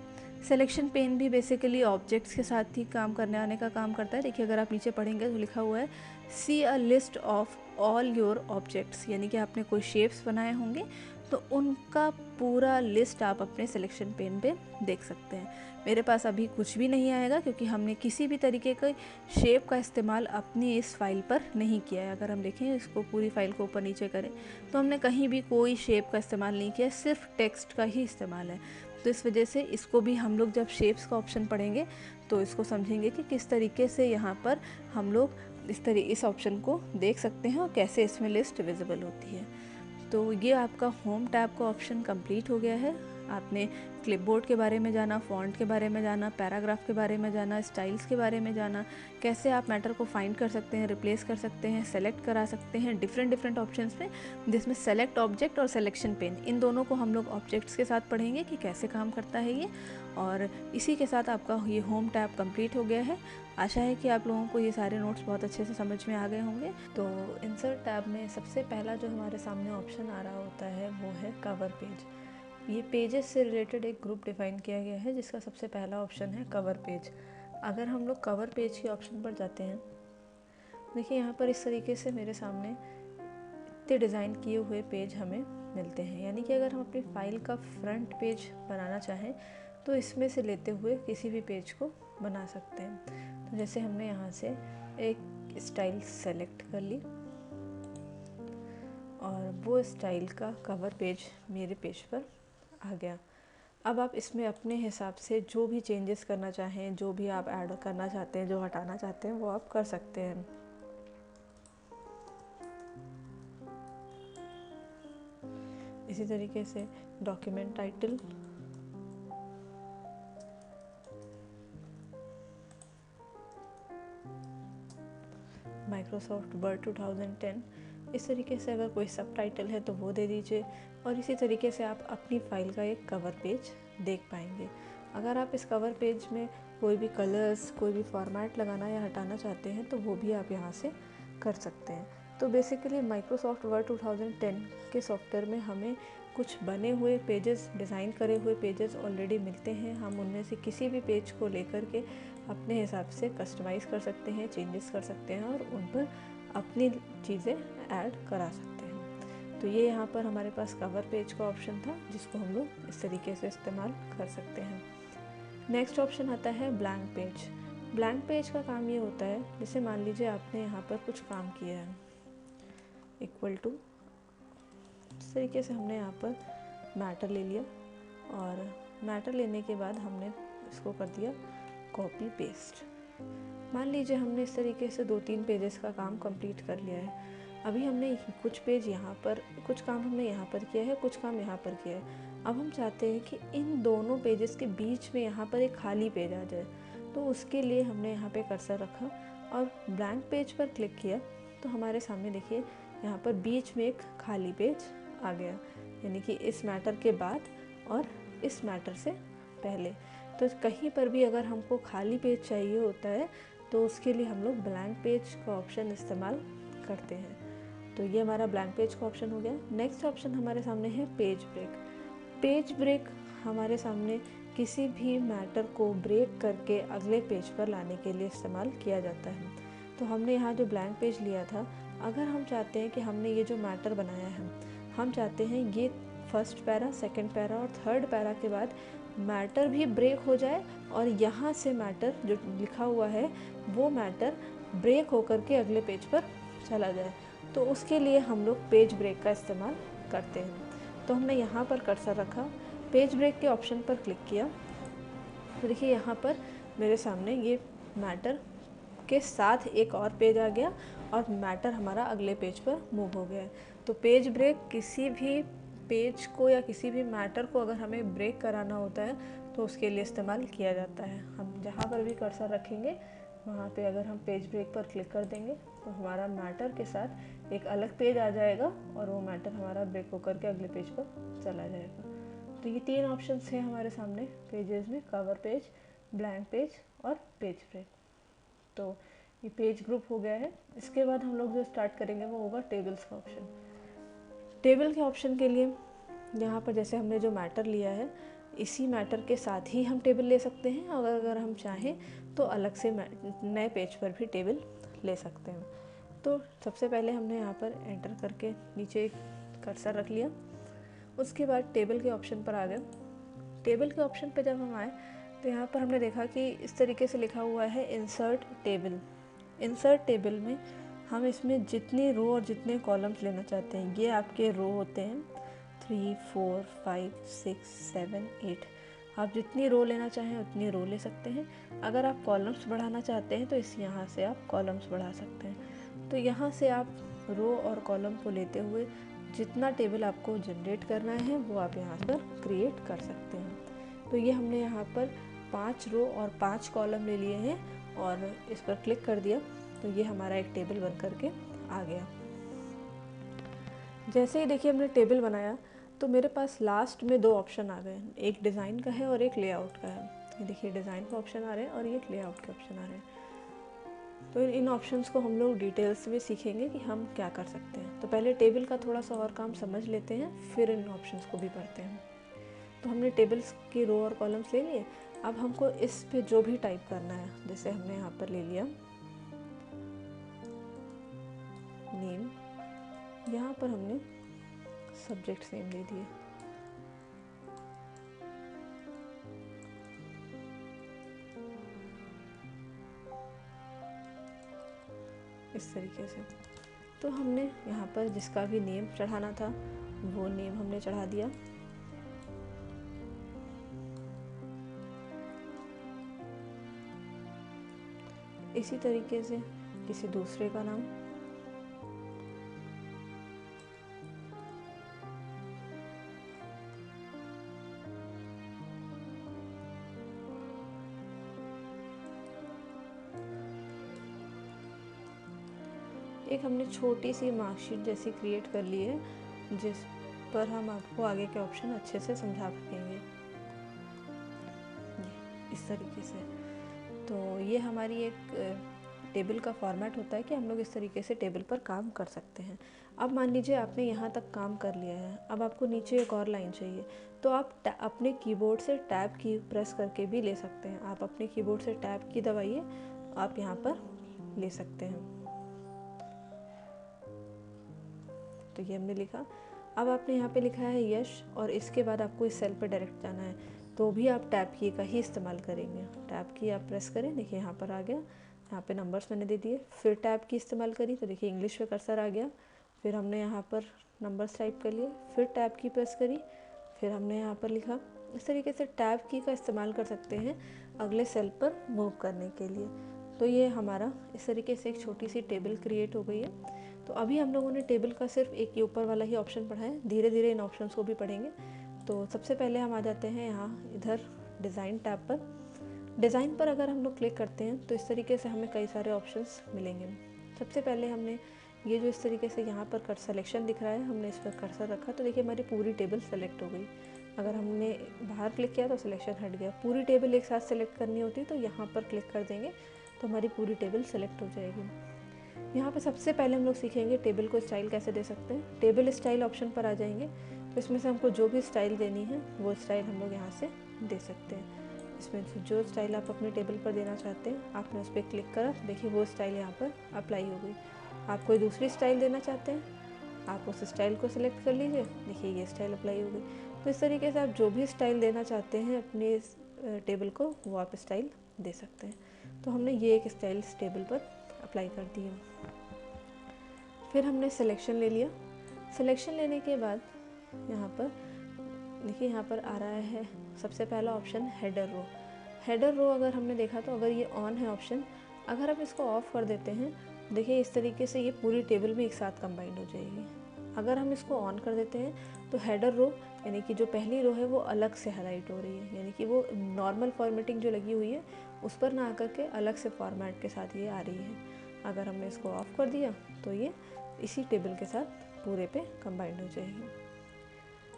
[SPEAKER 1] सिलेक्शन पेन भी बेसिकली ऑब्जेक्ट्स के साथ ही काम करने आने का काम करता है। देखिए अगर आप नीचे पढ़ेंगे तो लिखा हुआ है see a list of all your objects, यानी कि आपने कोई शेप्स बनाए होंगे तो उनका पूरा लिस्ट आप अपने सिलेक्शन पेन पे देख सकते हैं। मेरे पास अभी कुछ भी नहीं आएगा क्योंकि हमने किसी भी तरीके के शेप का इस्तेमाल अपनी इस फाइल पर नहीं किया है। अगर हम देखें इसको पूरी फाइल को ऊपर नीचे करें तो हमने कहीं भी कोई शेप का इस्तेमाल नहीं किया, सिर्फ टेक्स्ट का ही इस्तेमाल है। तो इस वजह से इसको भी हम लोग जब शेप्स का ऑप्शन पढ़ेंगे तो इसको समझेंगे कि किस तरीके से यहाँ पर हम लोग इस ऑप्शन को देख सकते हैं और कैसे इसमें लिस्ट विजिबल होती है। तो ये आपका होम टैब का ऑप्शन कंप्लीट हो गया है। आपने क्लिपबोर्ड के बारे में जाना, फॉन्ट के बारे में जाना, पैराग्राफ के बारे में जाना, स्टाइल्स के बारे में जाना, कैसे आप मैटर को फाइंड कर सकते हैं, रिप्लेस कर सकते हैं, सेलेक्ट करा सकते हैं डिफरेंट ऑप्शंस में, जिसमें सेलेक्ट ऑब्जेक्ट और सिलेक्शन पेन, इन दोनों को हम लोग ऑब्जेक्ट्स के साथ पढ़ेंगे कि कैसे काम करता है ये। और इसी के साथ आपका ये होम टैब कंप्लीट हो गया है। आशा है कि आप लोगों को ये सारे नोट्स बहुत अच्छे से समझ में आ गए होंगे। तो इंसर्ट टैब में सबसे पहला जो हमारे सामने ऑप्शन आ रहा होता है वो है कवर पेज। ये पेजेस से रिलेटेड एक ग्रुप डिफाइन किया गया है जिसका सबसे पहला ऑप्शन है कवर पेज। अगर हम लोग कवर पेज के ऑप्शन पर जाते हैं, देखिए यहाँ पर इस तरीके से मेरे सामने इतने डिज़ाइन किए हुए पेज हमें मिलते हैं। यानी कि अगर हम अपनी फाइल का फ्रंट पेज बनाना चाहें तो इसमें से लेते हुए किसी भी पेज को बना सकते हैं। तो जैसे हमने यहाँ से एक स्टाइल सेलेक्ट कर ली और वो स्टाइल का कवर पेज मेरे पेज पर आ गया। अब आप इसमें अपने हिसाब से जो भी चेंजेस करना चाहें, जो भी आप ऐड करना चाहते हैं, जो हटाना चाहते हैं वो आप कर सकते हैं। इसी तरीके से डॉक्यूमेंट टाइटल, माइक्रोसॉफ्ट वर्ड 2010, इस तरीके से अगर कोई सब टाइटल है तो वो दे दीजिए और इसी तरीके से आप अपनी फ़ाइल का एक कवर पेज देख पाएंगे। अगर आप इस कवर पेज में कोई भी कलर्स, कोई भी फॉर्मेट लगाना या हटाना चाहते हैं तो वो भी आप यहाँ से कर सकते हैं। तो बेसिकली माइक्रोसॉफ्ट वर्ड 2010 के सॉफ्टवेयर में हमें कुछ बने हुए पेजेस, डिज़ाइन करे हुए पेजेस ऑलरेडी मिलते हैं। हम उनमें से किसी भी पेज को लेकर के अपने हिसाब से कस्टमाइज़ कर सकते हैं, चेंजेस कर सकते हैं और उन पर अपनी चीज़ें ऐड करा सकते हैं। तो ये यहाँ पर हमारे पास कवर पेज का ऑप्शन था जिसको हम लोग इस तरीके से इस्तेमाल कर सकते हैं। नेक्स्ट ऑप्शन आता है ब्लैंक पेज। ब्लैंक पेज का काम ये होता है, जैसे मान लीजिए आपने यहाँ पर कुछ काम किया है, इक्वल टू, इस तरीके से हमने यहाँ पर मैटर ले लिया और मैटर लेने के बाद हमने इसको कर दिया कॉपी पेस्ट। मान लीजिए हमने इस तरीके से 2-3 पेजेस का काम कंप्लीट कर लिया है। अभी हमने कुछ पेज यहाँ पर, कुछ काम हमने यहाँ पर किया है, कुछ काम यहाँ पर किया है। अब हम चाहते हैं कि इन दोनों पेजेस के बीच में यहाँ पर एक खाली पेज आ जाए, तो उसके लिए हमने यहाँ पे कर्सर रखा और ब्लैंक पेज पर क्लिक किया तो हमारे सामने देखिए यहाँ पर बीच में एक खाली पेज आ गया, यानी कि इस मैटर के बाद और इस मैटर से पहले। तो कहीं पर भी अगर हमको खाली पेज चाहिए होता है तो उसके लिए हम लोग ब्लैंक पेज का ऑप्शन इस्तेमाल करते हैं। तो ये हमारा ब्लैंक पेज का ऑप्शन हो गया। नेक्स्ट ऑप्शन हमारे सामने है पेज ब्रेक। पेज ब्रेक हमारे सामने किसी भी मैटर को ब्रेक करके अगले पेज पर लाने के लिए इस्तेमाल किया जाता है। तो हमने यहाँ जो ब्लैंक पेज लिया था, अगर हम चाहते हैं कि हमने ये जो मैटर बनाया है, हम चाहते हैं ये फर्स्ट पैरा, सेकंड पैरा और थर्ड पैरा के बाद मैटर भी ब्रेक हो जाए और यहाँ से मैटर जो लिखा हुआ है वो मैटर ब्रेक होकर के अगले पेज पर चला जाए, तो उसके लिए हम लोग पेज ब्रेक का इस्तेमाल करते हैं। तो हमने यहाँ पर कर्सर रखा, पेज ब्रेक के ऑप्शन पर क्लिक किया, तो देखिए यहाँ पर मेरे सामने ये मैटर के साथ एक और पेज आ गया और मैटर हमारा अगले पेज पर मूव हो गया है। तो पेज ब्रेक किसी भी पेज को या किसी भी मैटर को अगर हमें ब्रेक कराना होता है तो उसके लिए इस्तेमाल किया जाता है। हम जहाँ पर भी कर्सर रखेंगे वहाँ पे अगर हम पेज ब्रेक पर क्लिक कर देंगे तो हमारा मैटर के साथ एक अलग पेज आ जाएगा और वो मैटर हमारा ब्रेक होकर के अगले पेज पर चला जाएगा। तो ये 3 ऑप्शंस हैं हमारे सामने पेजेस में, कवर पेज, ब्लैंक पेज और पेज ब्रेक। तो ये पेज ग्रुप हो गया है। इसके बाद हम लोग जो स्टार्ट करेंगे वो होगा टेबल्स का ऑप्शन। टेबल के ऑप्शन के लिए यहाँ पर जैसे हमने जो मैटर लिया है इसी मैटर के साथ ही हम टेबल ले सकते हैं, और अगर हम चाहें तो अलग से नए पेज पर भी टेबल ले सकते हैं। तो सबसे पहले हमने यहाँ पर एंटर करके नीचे एक कर्सर रख लिया, उसके बाद टेबल के ऑप्शन पर आ गए। टेबल के ऑप्शन पर जब हम आए तो यहाँ पर हमने देखा कि इस तरीके से लिखा हुआ है इंसर्ट टेबल। इंसर्ट टेबल में हम इसमें जितनी रो और जितने कॉलम्स लेना चाहते हैं, ये आपके रो होते हैं 3, 4, 5, 6, 7, 8। आप जितनी रो लेना चाहें उतनी रो ले सकते हैं। अगर आप कॉलम्स बढ़ाना चाहते हैं तो इस यहाँ से आप कॉलम्स बढ़ा सकते हैं। तो यहाँ से आप रो और कॉलम को लेते हुए जितना टेबल आपको जनरेट करना है वो आप यहाँ पर क्रिएट कर सकते हैं। तो ये हमने यहाँ पर 5 रो और 5 कॉलम ले लिए हैं और इस पर क्लिक कर दिया तो ये हमारा एक टेबल बन करके आ गया। जैसे ही देखिए हमने टेबल बनाया तो मेरे पास लास्ट में 2 ऑप्शन आ गए, एक डिज़ाइन का है और एक लेआउट का है। ये देखिए डिज़ाइन का ऑप्शन आ रहे हैं और ये लेआउट के ऑप्शन आ रहे हैं। तो इन ऑप्शंस को हम लोग डिटेल्स में सीखेंगे कि हम क्या कर सकते हैं। तो पहले टेबल का थोड़ा सा और काम समझ लेते हैं, फिर इन ऑप्शंस को भी पढ़ते हैं। तो हमने टेबल्स की रो और कॉलम्स ले लिए। अब हमको इस पे जो भी टाइप करना है, जैसे हमने यहाँ पर ले लिया नेम, यहाँ पर हमने सब्जेक्ट नेम दे दिए। इस तरीके से तो हमने यहाँ पर जिसका भी नेम चढ़ाना था वो नेम हमने चढ़ा दिया। इसी तरीके से किसी दूसरे का नाम, एक हमने छोटी सी मार्कशीट जैसी क्रिएट कर ली है जिस पर हम आपको आगे के ऑप्शन अच्छे से समझा सकेंगे इस तरीके से। तो ये हमारी एक टेबल का फॉर्मेट होता है कि हम लोग इस तरीके से टेबल पर काम कर सकते हैं। अब मान लीजिए आपने यहाँ तक काम कर लिया है, अब आपको नीचे एक और लाइन चाहिए तो आप अपने कीबोर्ड से टैब की प्रेस करके भी ले सकते हैं। आप अपने कीबोर्ड से टैब की दबाइए, आप यहाँ पर ले सकते हैं। तो ये हमने लिखा। अब आपने यहाँ पे लिखा है यश और इसके बाद आपको इस सेल पे डायरेक्ट जाना है तो भी आप टैब की का ही इस्तेमाल करेंगे। टैब की आप प्रेस करें, देखिए यहाँ पर आ गया, यहाँ पे नंबर्स मैंने दे दिए। फिर टैब की इस्तेमाल करी तो देखिए इंग्लिश पे कर्सर आ गया। फिर हमने यहाँ पर नंबर्स टाइप कर लिए, फिर टैब की प्रेस करी, फिर हमने यहाँ पर लिखा। इस तरीके से टैब की का इस्तेमाल कर सकते हैं अगले सेल पर मूव करने के लिए। तो ये हमारा इस तरीके से एक छोटी सी टेबल क्रिएट हो गई है। तो अभी हम लोगों ने टेबल का सिर्फ एक ये ऊपर वाला ही ऑप्शन पढ़ा है, धीरे धीरे इन ऑप्शंस को भी पढ़ेंगे। तो सबसे पहले हम आ जाते हैं यहाँ इधर डिज़ाइन टैब पर। डिज़ाइन पर अगर हम लोग क्लिक करते हैं तो इस तरीके से हमें कई सारे ऑप्शंस मिलेंगे। सबसे पहले हमने ये जो इस तरीके से यहाँ पर सिलेक्शन दिख रहा है, हमने इस पर कर्सर रखा तो देखिए हमारी पूरी टेबल सेलेक्ट हो गई। अगर हमने बाहर क्लिक किया तो सिलेक्शन हट गया। पूरी टेबल एक साथ सेलेक्ट करनी होती तो यहाँ पर क्लिक कर देंगे तो हमारी पूरी टेबल सेलेक्ट हो जाएगी। यहाँ पे सबसे पहले हम लोग सीखेंगे टेबल को स्टाइल कैसे दे सकते हैं। टेबल स्टाइल ऑप्शन पर आ जाएंगे, तो इसमें से हमको जो भी स्टाइल देनी है वो स्टाइल हम लोग यहाँ से दे सकते हैं। इसमें से जो स्टाइल आप अपने टेबल पर देना चाहते हैं आपने उस पर क्लिक करा, देखिए वो स्टाइल यहाँ पर अप्लाई हो गई। आप कोई दूसरी स्टाइल देना चाहते हैं, आप उस स्टाइल को सिलेक्ट कर लीजिए, देखिए ये स्टाइल अप्लाई हो गई। तो इस तरीके से आप जो भी स्टाइल देना चाहते हैं अपने टेबल को वो आप स्टाइल दे सकते हैं। तो हमने ये एक स्टाइल इस टेबल पर अप्लाई कर दी है। फिर हमने सिलेक्शन ले लिया। सिलेक्शन लेने के बाद यहाँ पर देखिए यहाँ पर आ रहा है सबसे पहला option header row. Header row अगर हमने देखा तो अगर ये ऑन है ऑप्शन, अगर हम इसको ऑफ कर देते हैं देखिए इस तरीके से ये पूरी टेबल में एक साथ कंबाइंड हो जाएगी। अगर हम इसको ऑन कर देते हैं तो हेडर रो यानी कि जो पहली रो है वो अलग से हाईलाइट हो रही है, यानी कि वो नॉर्मल फॉर्मेटिंग जो लगी हुई है उस पर ना आकर के अलग से फॉर्मेट के साथ ये आ रही है। अगर हमने इसको ऑफ कर दिया तो ये इसी टेबल के साथ पूरे पे कंबाइंड हो जाएगी।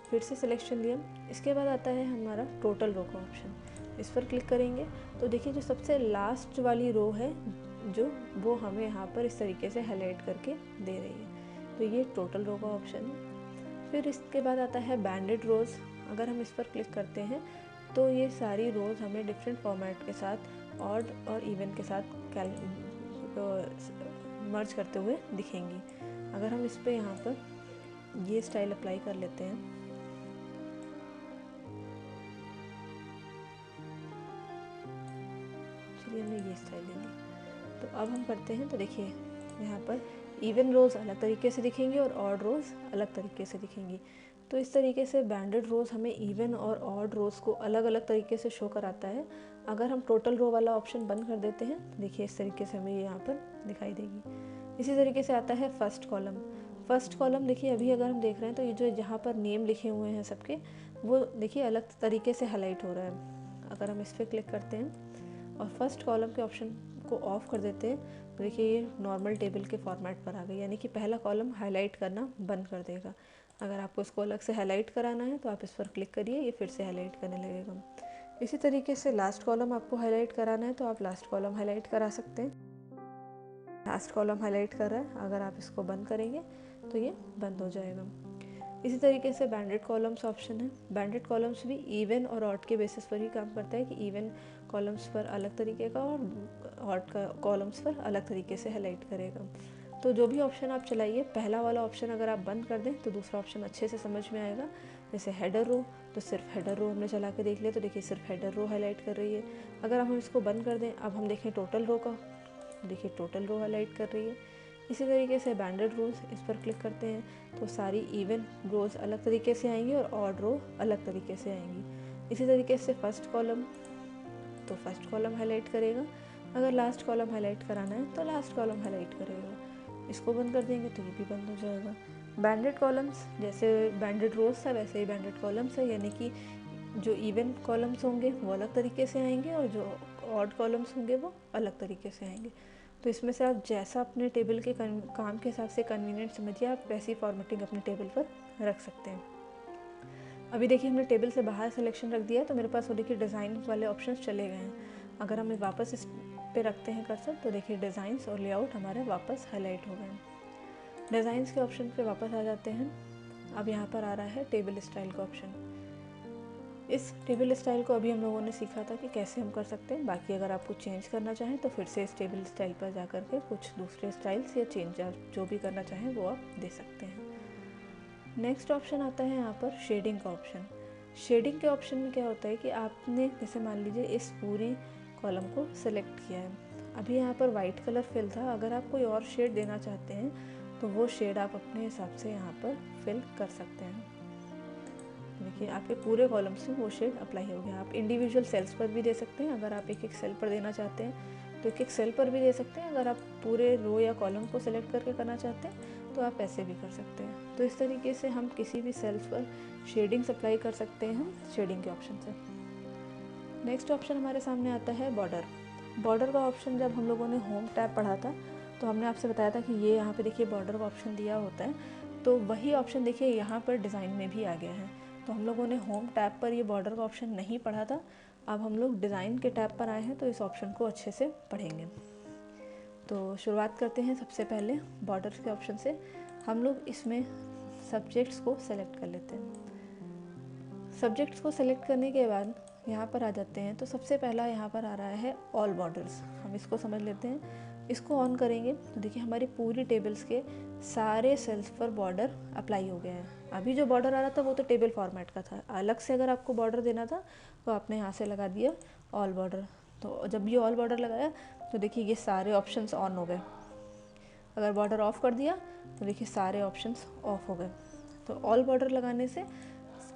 [SPEAKER 1] फिर से सिलेक्शन लिया। इसके बाद आता है हमारा टोटल रो का ऑप्शन, इस पर क्लिक करेंगे तो देखिए जो सबसे लास्ट वाली रो है जो वो हमें यहाँ पर इस तरीके से हाईलाइट करके दे रही है, तो ये टोटल रो का ऑप्शन है। फिर इसके बाद आता है बैंडेड रोज़। अगर हम इस पर क्लिक करते हैं तो ये सारी रोज़ हमें डिफरेंट फॉर्मेट के साथ ऑड और इवन के साथ मर्ज करते हुए दिखेंगी। अगर हम इस पर यहाँ पर ये स्टाइल अप्लाई कर लेते हैं, चलिए हमने ये स्टाइल ले ली, तो अब हम करते हैं तो देखिए यहाँ पर इवन रोज़ अलग तरीके से दिखेंगी और ऑड रोज़ अलग तरीके से दिखेंगी। तो इस तरीके से बैंडेड रोज़ हमें इवन और ऑड रोज़ को अलग अलग तरीके से शो कराता है। अगर हम टोटल रो वाला ऑप्शन बंद कर देते हैं देखिए इस तरीके से हमें ये यहाँ पर दिखाई देगी। इसी तरीके से आता है फर्स्ट कॉलम। फर्स्ट कॉलम देखिए अभी अगर हम देख रहे हैं तो ये जो जहाँ पर नेम लिखे हुए हैं सबके वो देखिए अलग तरीके से हाईलाइट हो रहा है। अगर हम इस पर क्लिक करते हैं और फर्स्ट कॉलम के ऑप्शन को ऑफ कर देते हैं तो देखिए ये नॉर्मल टेबल के फॉर्मेट पर आ गई, यानी कि पहला कॉलम हाईलाइट करना बंद कर देगा। अगर आपको इसको अलग से हाईलाइट कराना है तो आप इस पर क्लिक करिए, ये फिर से हाईलाइट करने लगेगा। इसी तरीके से लास्ट कॉलम आपको हाईलाइट कराना है तो आप लास्ट कॉलम हाईलाइट करा सकते हैं। लास्ट कॉलम हाईलाइट कर रहा है, अगर आप इसको बंद करेंगे तो ये बंद हो जाएगा। इसी तरीके से बैंडेड कॉलम्स ऑप्शन है। बैंडेड कॉलम्स भी इवन और ऑड के बेसिस पर ही काम करता है कि इवन कॉलम्स पर अलग तरीके का और ऑड का कॉलम्स पर अलग तरीके से हाईलाइट करेगा। तो जो भी ऑप्शन आप चलाइए, पहला वाला ऑप्शन अगर आप बंद कर दें तो दूसरा ऑप्शन अच्छे से समझ में आएगा। जैसे हेडर रो, तो सिर्फ हेडर रो हमने चला के देख लिया तो देखिए सिर्फ हेडर रो हाईलाइट कर रही है। अगर हम इसको बंद कर दें, अब हम देखें टोटल रो का, देखिए टोटल रो हाईलाइट कर रही है। इसी तरीके से बैंडेड रोज़, इस पर क्लिक करते हैं तो सारी इवन रोज़ अलग तरीके से आएंगी और ऑड रो अलग तरीके से आएंगी। इसी तरीके से फर्स्ट कॉलम, तो फर्स्ट कॉलम हाईलाइट करेगा। अगर लास्ट कॉलम हाईलाइट कराना है तो लास्ट कॉलम हाईलाइट करेगा। इसको बंद कर देंगे तो ये भी बंद हो जाएगा। बैंडेड कॉलम्स, जैसे बैंडेड रोज़ था वैसे ही बैंडेड कॉलम्स है, यानी कि जो इवन कॉलम्स होंगे वो अलग तरीके से आएंगे और जो ऑड कॉलम्स होंगे वो अलग तरीके से आएंगे। तो इसमें से आप जैसा अपने टेबल के काम के हिसाब से कन्वीनियंट समझिए, आप वैसी फॉर्मेटिंग अपने टेबल पर रख सकते हैं। अभी देखिए हमने टेबल से बाहर सिलेक्शन रख दिया तो मेरे पास वो देखिए डिज़ाइन वाले ऑप्शंस चले गए हैं। अगर हमें वापस इस पे रखते हैं कर्सर तो देखिए डिज़ाइंस और लेआउट हमारे वापस हाईलाइट हो गए। डिज़ाइंस के ऑप्शन पे वापस आ जाते हैं। अब यहाँ पर आ रहा है टेबल स्टाइल का ऑप्शन। इस टेबल स्टाइल को अभी हम लोगों ने सीखा था कि कैसे हम कर सकते हैं। बाकी अगर आप कुछ चेंज करना चाहें तो फिर से इस टेबल स्टाइल पर जा कर के कुछ दूसरे स्टाइल्स या चेंज जो भी करना चाहें वो आप दे सकते हैं। नेक्स्ट ऑप्शन आता है यहाँ पर शेडिंग का ऑप्शन। शेडिंग के ऑप्शन में क्या होता है कि आपने जैसे मान लीजिए इस पूरी कॉलम को सिलेक्ट किया है, अभी यहाँ पर वाइट कलर फिल था, अगर आप कोई और शेड देना चाहते हैं तो वो शेड आप अपने हिसाब से यहाँ पर फिल कर सकते हैं। देखिए आपके पूरे कॉलम्स में वो शेड अप्लाई हो गया। आप इंडिविजुअल सेल्स पर भी दे सकते हैं, अगर आप एक एक सेल पर देना चाहते हैं तो एक एक सेल पर भी दे सकते हैं। अगर आप पूरे रो या कॉलम को सिलेक्ट करके करना चाहते हैं तो आप ऐसे भी कर सकते हैं। तो इस तरीके से हम किसी भी सेल्स पर शेडिंग्स अप्लाई कर सकते हैं शेडिंग के ऑप्शन से। नेक्स्ट ऑप्शन हमारे सामने आता है बॉर्डर। बॉर्डर का ऑप्शन जब हम लोगों ने होम टैब पढ़ा था तो हमने आपसे बताया था कि ये यहाँ पे देखिए बॉर्डर का ऑप्शन दिया होता है, तो वही ऑप्शन देखिए यहाँ पर डिज़ाइन में भी आ गया है। तो हम लोगों ने होम टैब पर ये बॉर्डर का ऑप्शन नहीं पढ़ा था, अब हम लोग डिज़ाइन के टैब पर आए हैं तो इस ऑप्शन को अच्छे से पढ़ेंगे। तो शुरुआत करते हैं सबसे पहले बॉर्डर्स के ऑप्शन से। हम लोग इसमें सब्जेक्ट्स को सेलेक्ट कर लेते हैं। सब्जेक्ट्स को सेलेक्ट करने के बाद यहाँ पर आ जाते हैं। तो सबसे पहला यहाँ पर आ रहा है ऑल बॉर्डर्स। हम इसको समझ लेते हैं। इसको ऑन करेंगे तो देखिए हमारी पूरी टेबल्स के सारे सेल्स पर बॉर्डर अप्लाई हो गए हैं। अभी जो बॉर्डर आ रहा था वो तो टेबल फॉर्मेट का था, अलग से अगर आपको बॉर्डर देना था तो आपने यहाँ से लगा दिया ऑल बॉर्डर। तो जब ये ऑल बॉर्डर लगाया तो देखिए ये सारे ऑप्शंस ऑन हो गए। अगर बॉर्डर ऑफ कर दिया तो देखिए सारे ऑप्शंस ऑफ हो गए। तो ऑल बॉर्डर लगाने से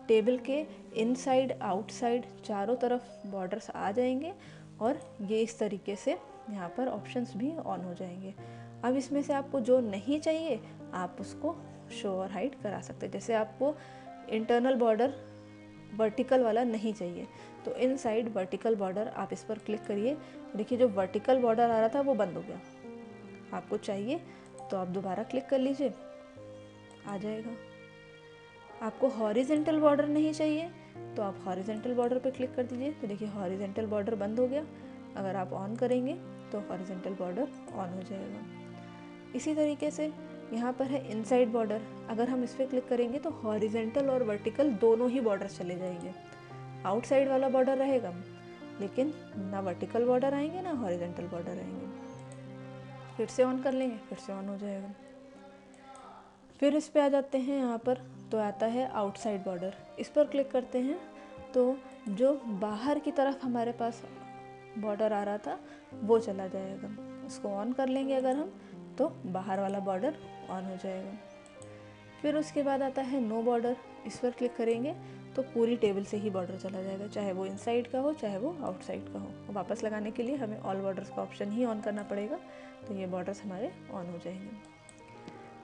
[SPEAKER 1] टेबल के इनसाइड आउटसाइड चारों तरफ बॉर्डर्स आ जाएंगे और ये इस तरीके से यहाँ पर ऑप्शंस भी ऑन हो जाएंगे। अब इसमें से आपको जो नहीं चाहिए आप उसको शो और हाइड करा सकते हैं। जैसे आपको इंटरनल बॉर्डर वर्टिकल वाला नहीं चाहिए तो इनसाइड वर्टिकल बॉर्डर आप इस पर क्लिक करिए। देखिए जो वर्टिकल बॉर्डर आ रहा था वो बंद हो गया। आपको चाहिए तो आप दोबारा क्लिक कर लीजिए, आ जाएगा। आपको हॉरिजेंटल बॉर्डर नहीं चाहिए तो आप हॉरिजेंटल बॉर्डर पे क्लिक कर दीजिए। तो देखिए हॉरिजेंटल बॉर्डर बंद हो गया। अगर आप ऑन करेंगे तो हॉरिजेंटल बॉर्डर ऑन हो जाएगा। इसी तरीके से यहाँ पर है इनसाइड बॉर्डर। अगर हम इस पर क्लिक करेंगे तो हॉरिजेंटल और वर्टिकल दोनों ही बॉर्डर चले जाएंगे। आउटसाइड वाला बॉर्डर रहेगा लेकिन ना वर्टिकल बॉर्डर आएंगे ना हॉरिजेंटल बॉर्डर आएंगे। फिर से ऑन कर लेंगे, फिर से ऑन हो जाएगा। फिर इस पे आ जाते हैं। यहाँ पर तो आता है आउटसाइड बॉर्डर। इस पर क्लिक करते हैं तो जो बाहर की तरफ हमारे पास बॉर्डर आ रहा था वो चला जाएगा। उसको ऑन कर लेंगे अगर हम तो बाहर वाला बॉर्डर ऑन हो जाएगा। फिर उसके बाद आता है नो बॉर्डर। इस पर क्लिक करेंगे तो पूरी टेबल से ही बॉर्डर चला जाएगा, चाहे वो इनसाइड का हो चाहे वो आउटसाइड का हो। वापस लगाने के लिए हमें ऑल बॉर्डर्स का ऑप्शन ही ऑन करना पड़ेगा तो ये बॉर्डर्स हमारे ऑन हो जाएंगे।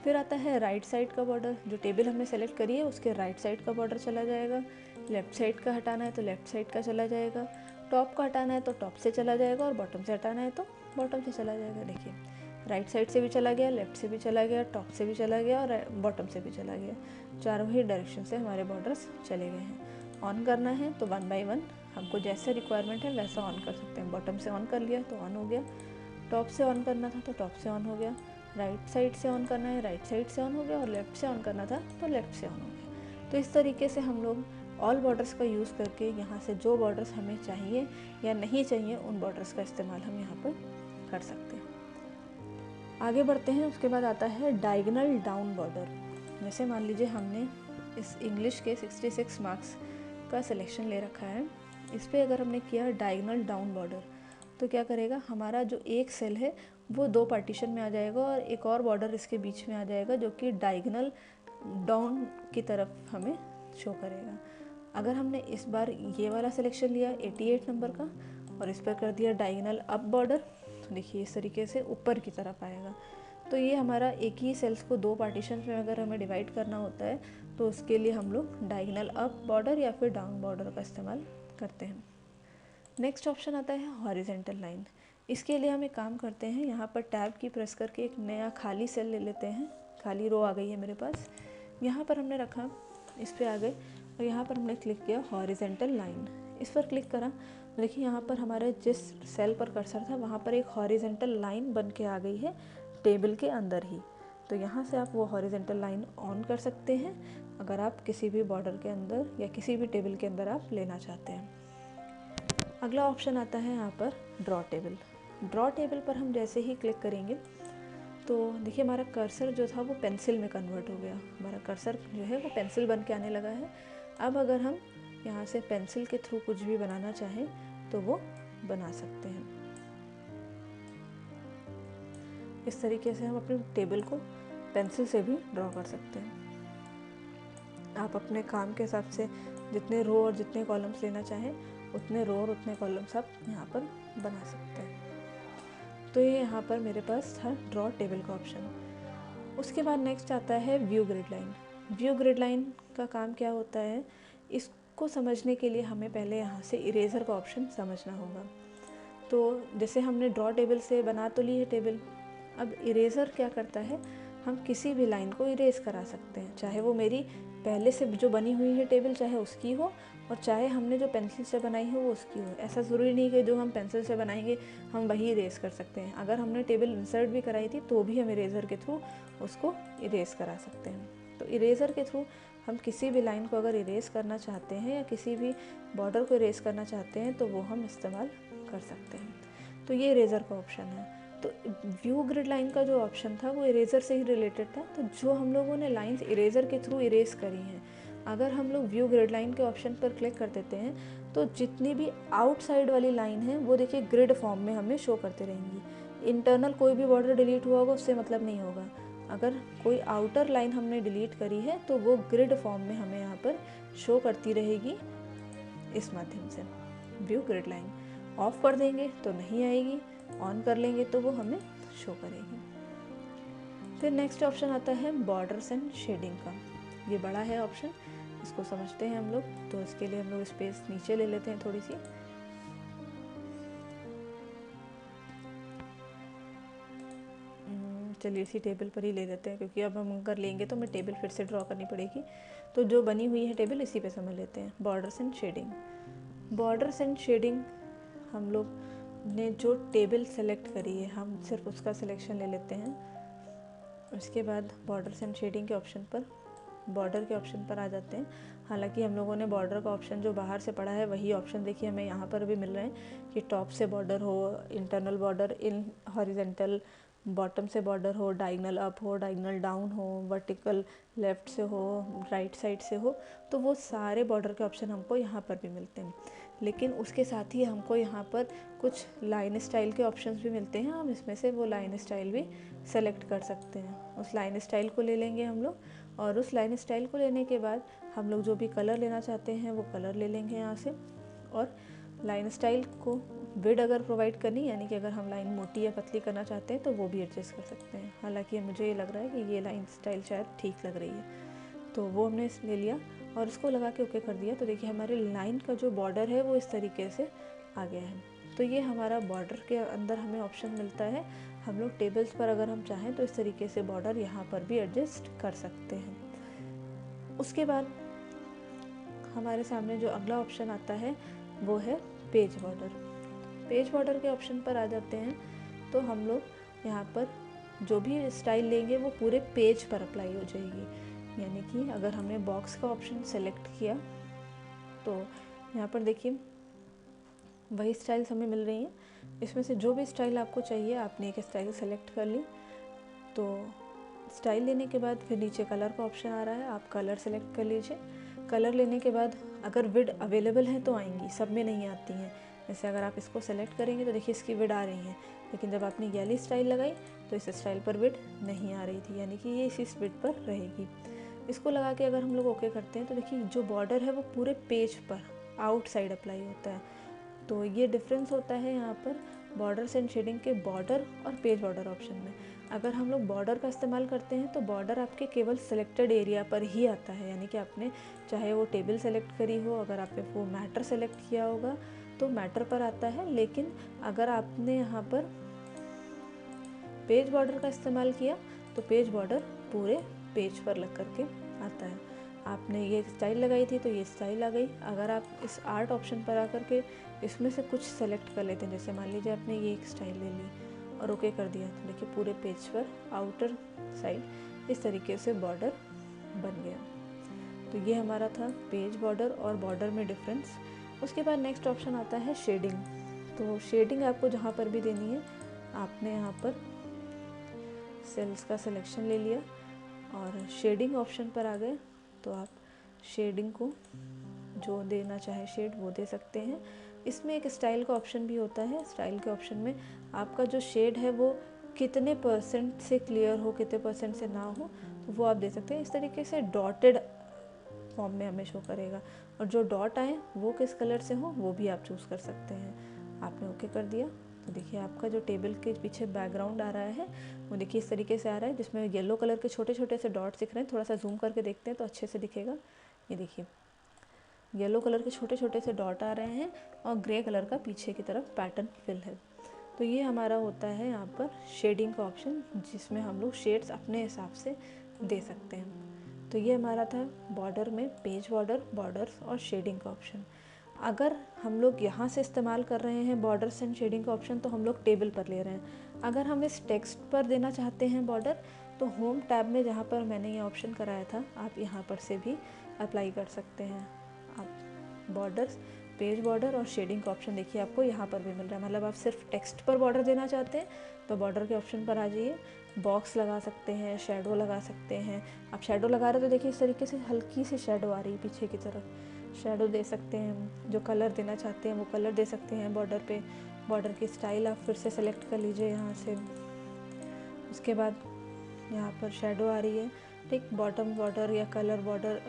[SPEAKER 1] फिर आता है राइट साइड का बॉर्डर। जो टेबल हमने सेलेक्ट करी है उसके राइट साइड का बॉर्डर चला जाएगा। लेफ्ट साइड का हटाना है तो लेफ्ट साइड का चला जाएगा। टॉप का हटाना है तो टॉप से चला जाएगा और बॉटम से हटाना है तो बॉटम से चला जाएगा। देखिए राइट साइड से भी चला गया, लेफ्ट से भी चला गया, टॉप से भी चला गया और बॉटम से भी चला गया। चारों ही डायरेक्शन से हमारे बॉर्डर्स चले गए हैं। ऑन करना है तो 1 बाय 1 हमको जैसा रिक्वायरमेंट है वैसा ऑन कर सकते हैं। बॉटम से ऑन कर लिया तो ऑन हो गया, टॉप से ऑन करना था तो टॉप से ऑन हो गया, राइट साइड से ऑन करना है राइट साइड से ऑन हो गया और लेफ़्ट से ऑन करना था तो लेफ़्ट से ऑन हो गया। तो इस तरीके से हम लोग ऑल बॉर्डर्स का यूज़ करके यहाँ से जो बॉर्डर्स हमें चाहिए या नहीं चाहिए उन बॉर्डर्स का इस्तेमाल हम यहाँ पर कर सकते हैं। आगे बढ़ते हैं। उसके बाद आता है डायगोनल डाउन बॉर्डर। जैसे मान लीजिए हमने इस इंग्लिश के 66 मार्क्स का सिलेक्शन ले रखा है। इस पर अगर हमने किया डायगोनल डाउन बॉर्डर तो क्या करेगा, हमारा जो एक सेल है वो 2 पार्टीशन में आ जाएगा और एक और बॉर्डर इसके बीच में आ जाएगा जो कि डायगोनल डाउन की तरफ हमें शो करेगा। अगर हमने इस बार ये वाला सिलेक्शन लिया 88 नंबर का और इस पर कर दिया डायगोनल अप बॉर्डर तो देखिए इस तरीके से ऊपर की तरफ आएगा। तो ये हमारा एक ही सेल्स को 2 पार्टीशन में अगर हमें डिवाइड करना होता है तो उसके लिए हम लोग डायगोनल अप बॉर्डर या फिर डाउन बॉर्डर का इस्तेमाल करते हैं। नेक्स्ट ऑप्शन आता है हॉरिजेंटल लाइन। इसके लिए हम एक काम करते हैं, यहाँ पर टैब की प्रेस करके एक नया खाली सेल ले लेते हैं। खाली रो आ गई है मेरे पास। यहाँ पर हमने रखा, इस पर आ गए और यहाँ पर हमने क्लिक किया हॉरिजेंटल लाइन। इस पर क्लिक करा, देखिए यहाँ पर हमारे जिस सेल पर कर्सर था वहाँ पर एक हॉरिजेंटल लाइन बन के आ गई है टेबल के अंदर ही। तो यहाँ से आप वो हॉरिजेंटल लाइन ऑन कर सकते हैं अगर आप किसी भी बॉर्डर के अंदर या किसी भी टेबल के अंदर आप लेना चाहते हैं। अगला ऑप्शन आता है यहाँ पर ड्रॉ टेबल। ड्रॉ टेबल पर हम जैसे ही क्लिक करेंगे तो देखिए हमारा कर्सर जो था वो पेंसिल में कन्वर्ट हो गया। हमारा कर्सर जो है वो पेंसिल बन के आने लगा है। अब अगर हम यहाँ से पेंसिल के थ्रू कुछ भी बनाना चाहें तो वो बना सकते हैं। इस तरीके से हम अपने टेबल को पेंसिल से भी ड्रॉ कर सकते हैं। आप अपने काम के हिसाब से जितने रो और जितने कॉलम्स लेना चाहें उतने रो और उतने कॉलम्स आप यहाँ पर बना सकते हैं। तो ये यहाँ पर मेरे पास था ड्रॉ टेबल का ऑप्शन। उसके बाद नेक्स्ट आता है view grid line. View grid line का काम क्या होता है, इसको समझने के लिए हमें पहले यहाँ से इरेज़र का ऑप्शन समझना होगा। तो जैसे हमने ड्रॉ टेबल से बना तो ली है टेबल, अब इरेज़र क्या करता है, हम किसी भी लाइन को इरेज करा सकते हैं, चाहे वो मेरी पहले से जो बनी हुई है टेबल चाहे उसकी हो, और चाहे हमने जो पेंसिल से बनाई हो वो उसकी हो। ऐसा ज़रूरी नहीं कि जो हम पेंसिल से बनाएंगे हम वही इरेज कर सकते हैं। अगर हमने टेबल इंसर्ट भी कराई थी तो भी हम इरेज़र के थ्रू उसको इरेज करा सकते हैं। तो इरेज़र के थ्रू हम किसी भी लाइन को अगर इरेज करना चाहते हैं या किसी भी बॉर्डर को इरेज करना चाहते हैं तो वो हम इस्तेमाल कर सकते हैं। तो ये इरेज़र का ऑप्शन है। तो व्यू ग्रिड लाइन का जो ऑप्शन था वो इरेज़र से ही रिलेटेड था। तो जो हम लोगों ने लाइंस इरेज़र के थ्रू इरेज करी हैं, अगर हम लोग व्यू ग्रिड लाइन के ऑप्शन पर क्लिक कर देते हैं तो जितनी भी आउटसाइड वाली लाइन है वो देखिए ग्रिड फॉर्म में हमें शो करते रहेंगी। इंटरनल कोई भी बॉर्डर डिलीट हुआ होगा उससे मतलब नहीं होगा। अगर कोई आउटर लाइन हमने डिलीट करी है तो वो ग्रिड फॉर्म में हमें यहाँ पर शो करती रहेगी इस माध्यम से। व्यू ग्रिड लाइन ऑफ कर देंगे तो नहीं आएगी, ऑन कर लेंगे तो वो हमें शो करेगी। फिर नेक्स्ट ऑप्शन आता है बॉर्डर्स एंड शेडिंग का। ये बड़ा है ऑप्शन, इसको समझते हैं हम लोग। तो इसके लिए हम लोग स्पेस नीचे ले लेते हैं थोड़ी सी। चलिए इसी टेबल पर ही ले लेते हैं, क्योंकि अब हम अगर लेंगे तो हमें टेबल फिर से ड्रॉ करनी पड़ेगी। तो जो बनी हुई है टेबल इसी पे समझ लेते हैं। Borders and shading. Borders and shading हम लोग ने जो टेबल सेलेक्ट करी है हम सिर्फ उसका सिलेक्शन ले लेते हैं। उसके बाद बॉर्डर्स एंड शेडिंग के ऑप्शन पर, बॉर्डर के ऑप्शन पर आ जाते हैं। हालांकि हम लोगों ने बॉर्डर का ऑप्शन जो बाहर से पढ़ा है वही ऑप्शन देखिए हमें यहाँ पर भी मिल रहे हैं कि टॉप से बॉर्डर हो, internal border in horizontal, bottom से बॉर्डर हो, डायगनल अप हो, डायगनल डाउन हो, वर्टिकल लेफ़्ट से हो, राइट साइड से हो। तो वो सारे बॉर्डर के ऑप्शन हमको यहाँ पर भी मिलते हैं। लेकिन उसके साथ ही हमको यहाँ पर कुछ लाइन स्टाइल के ऑप्शंस भी मिलते हैं। हम इसमें से वो लाइन स्टाइल भी सेलेक्ट कर सकते हैं। उस लाइन स्टाइल को ले लेंगे हम लोग, और उस लाइन स्टाइल को लेने के बाद हम लोग जो भी कलर लेना चाहते हैं वो कलर ले लेंगे यहाँ से। और लाइन स्टाइल को विड अगर प्रोवाइड करनी, यानी कि अगर हम लाइन मोटी या पतली करना चाहते हैं तो वो भी एडजस्ट कर सकते हैं। हालांकि मुझे ये लग रहा है कि ये लाइन स्टाइल शायद ठीक लग रही है, तो वो हमने ले लिया और इसको लगा के ओके कर दिया। तो देखिए हमारे लाइन का जो बॉर्डर है वो इस तरीके से आ गया है। तो ये हमारा बॉर्डर के अंदर हमें ऑप्शन मिलता है। हम लोग टेबल्स पर अगर हम चाहें तो इस तरीके से बॉर्डर यहाँ पर भी एडजस्ट कर सकते हैं। उसके बाद हमारे सामने जो अगला ऑप्शन आता है वो है पेज बॉर्डर। पेज बॉर्डर के ऑप्शन पर आ जाते हैं तो हम लोग यहाँ पर जो भी स्टाइल लेंगे वो पूरे पेज पर अप्लाई हो जाएगी। यानी कि अगर हमने बॉक्स का ऑप्शन सेलेक्ट किया तो यहाँ पर देखिए वही स्टाइल्स हमें मिल रही हैं। इसमें से जो भी स्टाइल आपको चाहिए आपने एक स्टाइल सेलेक्ट कर ली। तो स्टाइल लेने के बाद फिर नीचे कलर का ऑप्शन आ रहा है, आप कलर सेलेक्ट कर लीजिए। कलर लेने के बाद अगर विड अवेलेबल है तो आएंगी, सब में नहीं आती हैं। जैसे अगर आप इसको सेलेक्ट करेंगे तो देखिए इसकी विड आ रही है, लेकिन जब आपने गैली स्टाइल लगाई तो इस स्टाइल पर विड नहीं आ रही थी, यानी कि ये इसी विड पर रहेगी। इसको लगा के अगर हम लोग ओके करते हैं तो देखिए जो बॉर्डर है वो पूरे पेज पर आउटसाइड अप्लाई होता है। तो ये डिफरेंस होता है यहाँ पर बॉर्डर्स एंड शेडिंग के बॉर्डर और पेज बॉर्डर ऑप्शन में। अगर हम लोग बॉर्डर का इस्तेमाल करते हैं तो बॉर्डर आपके केवल सिलेक्टेड एरिया पर ही आता है, यानी कि आपने चाहे वो टेबल सेलेक्ट करी हो, अगर आपने वो मैटर सेलेक्ट किया होगा तो मैटर पर आता है। लेकिन अगर आपने यहाँ पर पेज बॉर्डर का इस्तेमाल किया तो पेज बॉर्डर पूरे पेज पर लग करके आता है। आपने ये स्टाइल लगाई थी तो ये स्टाइल आ गई। अगर आप इस आर्ट ऑप्शन पर आकर के इसमें से कुछ सेलेक्ट कर लेते हैं, जैसे मान लीजिए आपने ये एक स्टाइल ले ली और ओके कर दिया, तो देखिए पूरे पेज पर आउटर साइड इस तरीके से बॉर्डर बन गया। तो ये हमारा था पेज बॉर्डर और बॉर्डर में डिफरेंस। उसके बाद नेक्स्ट ऑप्शन आता है शेडिंग। तो शेडिंग आपको जहाँ पर भी देनी है आपने यहाँ पर सेल्स का सिलेक्शन ले लिया और शेडिंग ऑप्शन पर आ गए। तो आप शेडिंग को जो देना चाहे शेड वो दे सकते हैं। इसमें एक स्टाइल का ऑप्शन भी होता है। स्टाइल के ऑप्शन में आपका जो शेड है वो कितने % से क्लियर हो, कितने % से ना हो, तो वो आप दे सकते हैं। इस तरीके से डॉटेड फॉर्म में हमें शो करेगा, और जो डॉट आए वो किस कलर से हो वो भी आप चूज़ कर सकते हैं। आपने ओके कर दिया तो देखिए आपका जो टेबल के पीछे बैकग्राउंड आ रहा है वो देखिए इस तरीके से आ रहा है, जिसमें येलो कलर के छोटे छोटे से डॉट्स दिख रहे हैं। थोड़ा सा जूम करके देखते हैं तो अच्छे से दिखेगा। ये देखिए येलो कलर के छोटे छोटे से डॉट आ रहे हैं और ग्रे कलर का पीछे की तरफ पैटर्न फिल है। तो ये हमारा होता है यहाँ पर शेडिंग का ऑप्शन, जिसमें हम लोग शेड्स अपने हिसाब से दे सकते हैं। तो ये हमारा था बॉर्डर में पेज बॉर्डर, बॉर्डर्स और शेडिंग का ऑप्शन। अगर हम लोग यहाँ से इस्तेमाल कर रहे हैं बॉर्डर्स एंड शेडिंग का ऑप्शन, तो हम लोग टेबल पर ले रहे हैं। अगर हम इस टेक्स्ट पर देना चाहते हैं बॉर्डर, तो होम टैब में जहाँ पर मैंने ये ऑप्शन कराया था, आप यहाँ पर से भी अप्लाई कर सकते हैं। आप बॉर्डर्स, पेज बॉर्डर और शेडिंग का ऑप्शन देखिए आपको यहाँ पर भी मिल रहा है। मतलब आप सिर्फ टेक्स्ट पर बॉर्डर देना चाहते हैं तो बॉर्डर के ऑप्शन पर आ जाइए। बॉक्स लगा सकते हैं, शेडो लगा सकते हैं। आप शेडो लगा रहे हो तो देखिए इस तरीके से हल्की सी शेडो आ रही है पीछे की तरफ, शेडो दे सकते हैं। जो कलर देना चाहते हैं वो कलर दे सकते हैं बॉर्डर पे। बॉर्डर की स्टाइल आप फिर से सेलेक्ट कर लीजिए यहाँ से। उसके बाद यहाँ पर शेडो आ रही है, ठीक। बॉटम बॉर्डर या कलर बॉर्डर,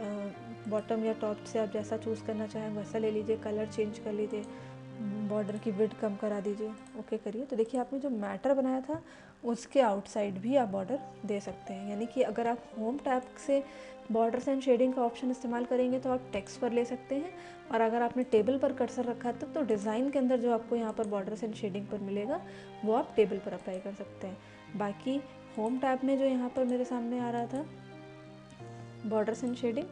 [SPEAKER 1] बॉटम या टॉप से आप जैसा चूज़ करना चाहें वैसा ले लीजिए। कलर चेंज कर लीजिए, बॉर्डर की विड्थ कम करा दीजिए, ओके करिए। तो देखिए आपने जो मैटर बनाया था उसके आउटसाइड भी आप बॉर्डर दे सकते हैं। यानी कि अगर आप होम टैब से बॉर्डर्स एंड शेडिंग का ऑप्शन इस्तेमाल करेंगे तो आप टेक्स्ट पर ले सकते हैं, और अगर आपने टेबल पर कर्सर रखा था तो डिज़ाइन के अंदर जो आपको यहाँ पर बॉर्डर्स एंड शेडिंग पर मिलेगा वो आप टेबल पर अप्लाई कर सकते हैं। बाकी होम टैब में जो यहाँ पर मेरे सामने आ रहा था बॉर्डर्स एंड शेडिंग,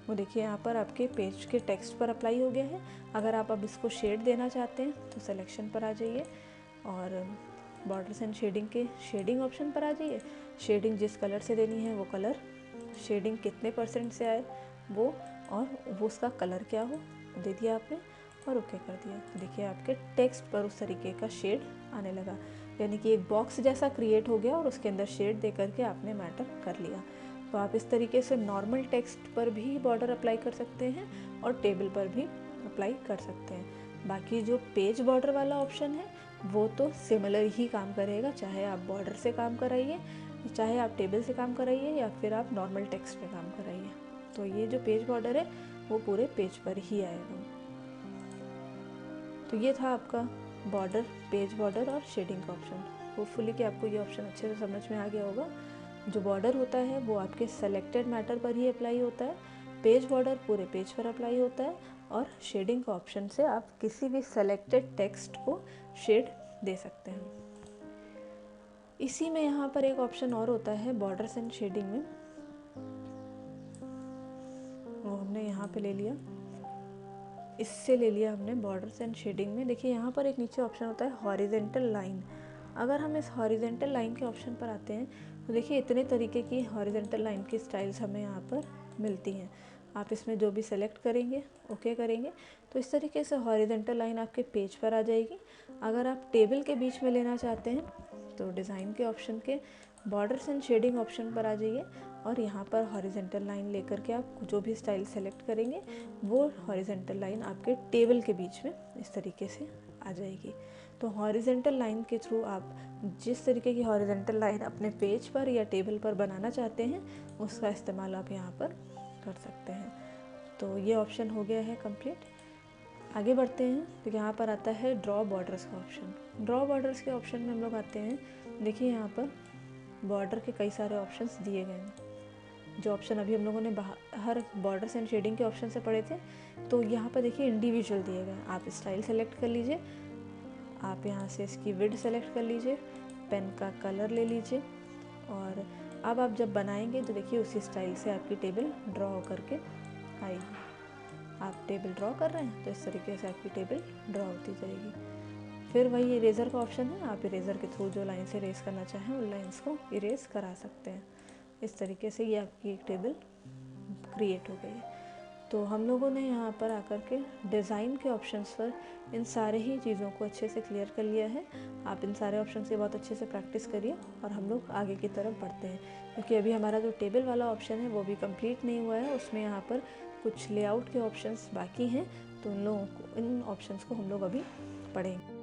[SPEAKER 1] वो देखिए यहाँ पर आपके पेज के टेक्स्ट पर अप्लाई हो गया है। अगर आप अब इसको शेड देना चाहते हैं तो सिलेक्शन पर आ जाइए और बॉर्डर्स एंड शेडिंग के शेडिंग ऑप्शन पर आ जाइए। शेडिंग जिस कलर से देनी है वो कलर, शेडिंग कितने % से आए वो, और वो उसका कलर क्या हो दे दिया आपने और ओके कर दिया। तो देखिए आपके टेक्स्ट पर उस तरीके का शेड आने लगा, यानी कि एक बॉक्स जैसा क्रिएट हो गया और उसके अंदर शेड दे करके आपने मैटर कर लिया। तो आप इस तरीके से नॉर्मल टेक्स्ट पर भी बॉर्डर अप्लाई कर सकते हैं और टेबल पर भी अप्लाई कर सकते हैं। बाकी जो पेज बॉर्डर वाला ऑप्शन है वो तो सिमिलर ही काम करेगा, चाहे आप बॉर्डर से काम कराइए, चाहे आप टेबल से काम कराइए, या फिर आप नॉर्मल टेक्स्ट पे काम कराइए। तो ये जो पेज बॉर्डर है वो पूरे पेज पर ही आएगा। तो ये था आपका बॉर्डर, पेज बॉर्डर और शेडिंग का ऑप्शन। होपफुली कि आपको ये ऑप्शन अच्छे से समझ में आ गया होगा। जो बॉर्डर होता है वो आपके सेलेक्टेड मैटर पर ही अप्लाई होता है, पेज बॉर्डर पूरे पेज पर अप्लाई होता है, और शेडिंग का ऑप्शन से आप किसी भी सेलेक्टेड टेक्स्ट को शेड दे सकते हैं। इसी में यहाँ पर एक ऑप्शन और होता है बॉर्डर्स एंड शेडिंग में, वो हमने यहाँ पे ले लिया, इससे ले लिया हमने बॉर्डर्स एंड शेडिंग में। देखिए यहाँ पर एक नीचे ऑप्शन होता है हॉरिजेंटल लाइन। अगर हम इस हॉरिजेंटल लाइन के ऑप्शन पर आते हैं तो देखिए इतने तरीके की हॉरिजेंटल लाइन की स्टाइल्स हमें यहाँ पर मिलती हैं। आप इसमें जो भी सेलेक्ट करेंगे, ओके करेंगे, तो इस तरीके से हॉरिजेंटल लाइन आपके पेज पर आ जाएगी। अगर आप टेबल के बीच में लेना चाहते हैं तो डिज़ाइन के ऑप्शन के बॉर्डर्स एंड शेडिंग ऑप्शन पर आ जाइए और यहाँ पर हॉरिजेंटल लाइन लेकर के आप जो भी स्टाइल सेलेक्ट करेंगे वो हॉरिजेंटल लाइन आपके टेबल के बीच में इस तरीके से आ जाएगी। तो हॉरिजेंटल लाइन के थ्रू आप जिस तरीके की हॉरिजेंटल लाइन अपने पेज पर या टेबल पर बनाना चाहते हैं उसका इस्तेमाल आप यहाँ पर कर सकते हैं। तो ये ऑप्शन हो गया है कंप्लीट। आगे बढ़ते हैं तो यहाँ पर आता है ड्रॉ बॉर्डर्स का ऑप्शन। ड्रॉ बॉर्डर्स के ऑप्शन में हम लोग आते हैं। देखिए यहाँ पर बॉर्डर के कई सारे ऑप्शंस दिए गए हैं। जो ऑप्शन अभी हम लोगों ने बाहर बॉर्डर्स एंड शेडिंग के ऑप्शन से पढ़े थे, तो यहाँ पर देखिए इंडिविजुअल दिए गए। आप स्टाइल सेलेक्ट कर लीजिए, आप यहाँ से इसकी विड्थ सेलेक्ट कर लीजिए, पेन का कलर ले लीजिए, और अब आप जब बनाएंगे तो देखिए उसी स्टाइल से आपकी टेबल ड्रॉ करके आएगी। आप टेबल ड्रॉ कर रहे हैं तो इस तरीके से आपकी टेबल ड्रॉ होती जाएगी। फिर वही इरेज़र का ऑप्शन है, आप इरेज़र के थ्रू जो लाइन से इरेज करना चाहें उन लाइंस को इरेज करा सकते हैं। इस तरीके से ये आपकी एक टेबल क्रिएट हो गई है। तो हम लोगों ने यहाँ पर आकर के डिज़ाइन के ऑप्शंस पर इन सारे ही चीज़ों को अच्छे से क्लियर कर लिया है। आप इन सारे ऑप्शन से बहुत अच्छे से प्रैक्टिस करिए और हम लोग आगे की तरफ बढ़ते हैं, क्योंकि अभी हमारा जो टेबल वाला ऑप्शन है वो भी कंप्लीट नहीं हुआ है। उसमें यहाँ पर कुछ लेआउट के ऑप्शंस बाकी हैं, तो उन ऑप्शंस को हम लोग अभी पढ़ेंगे।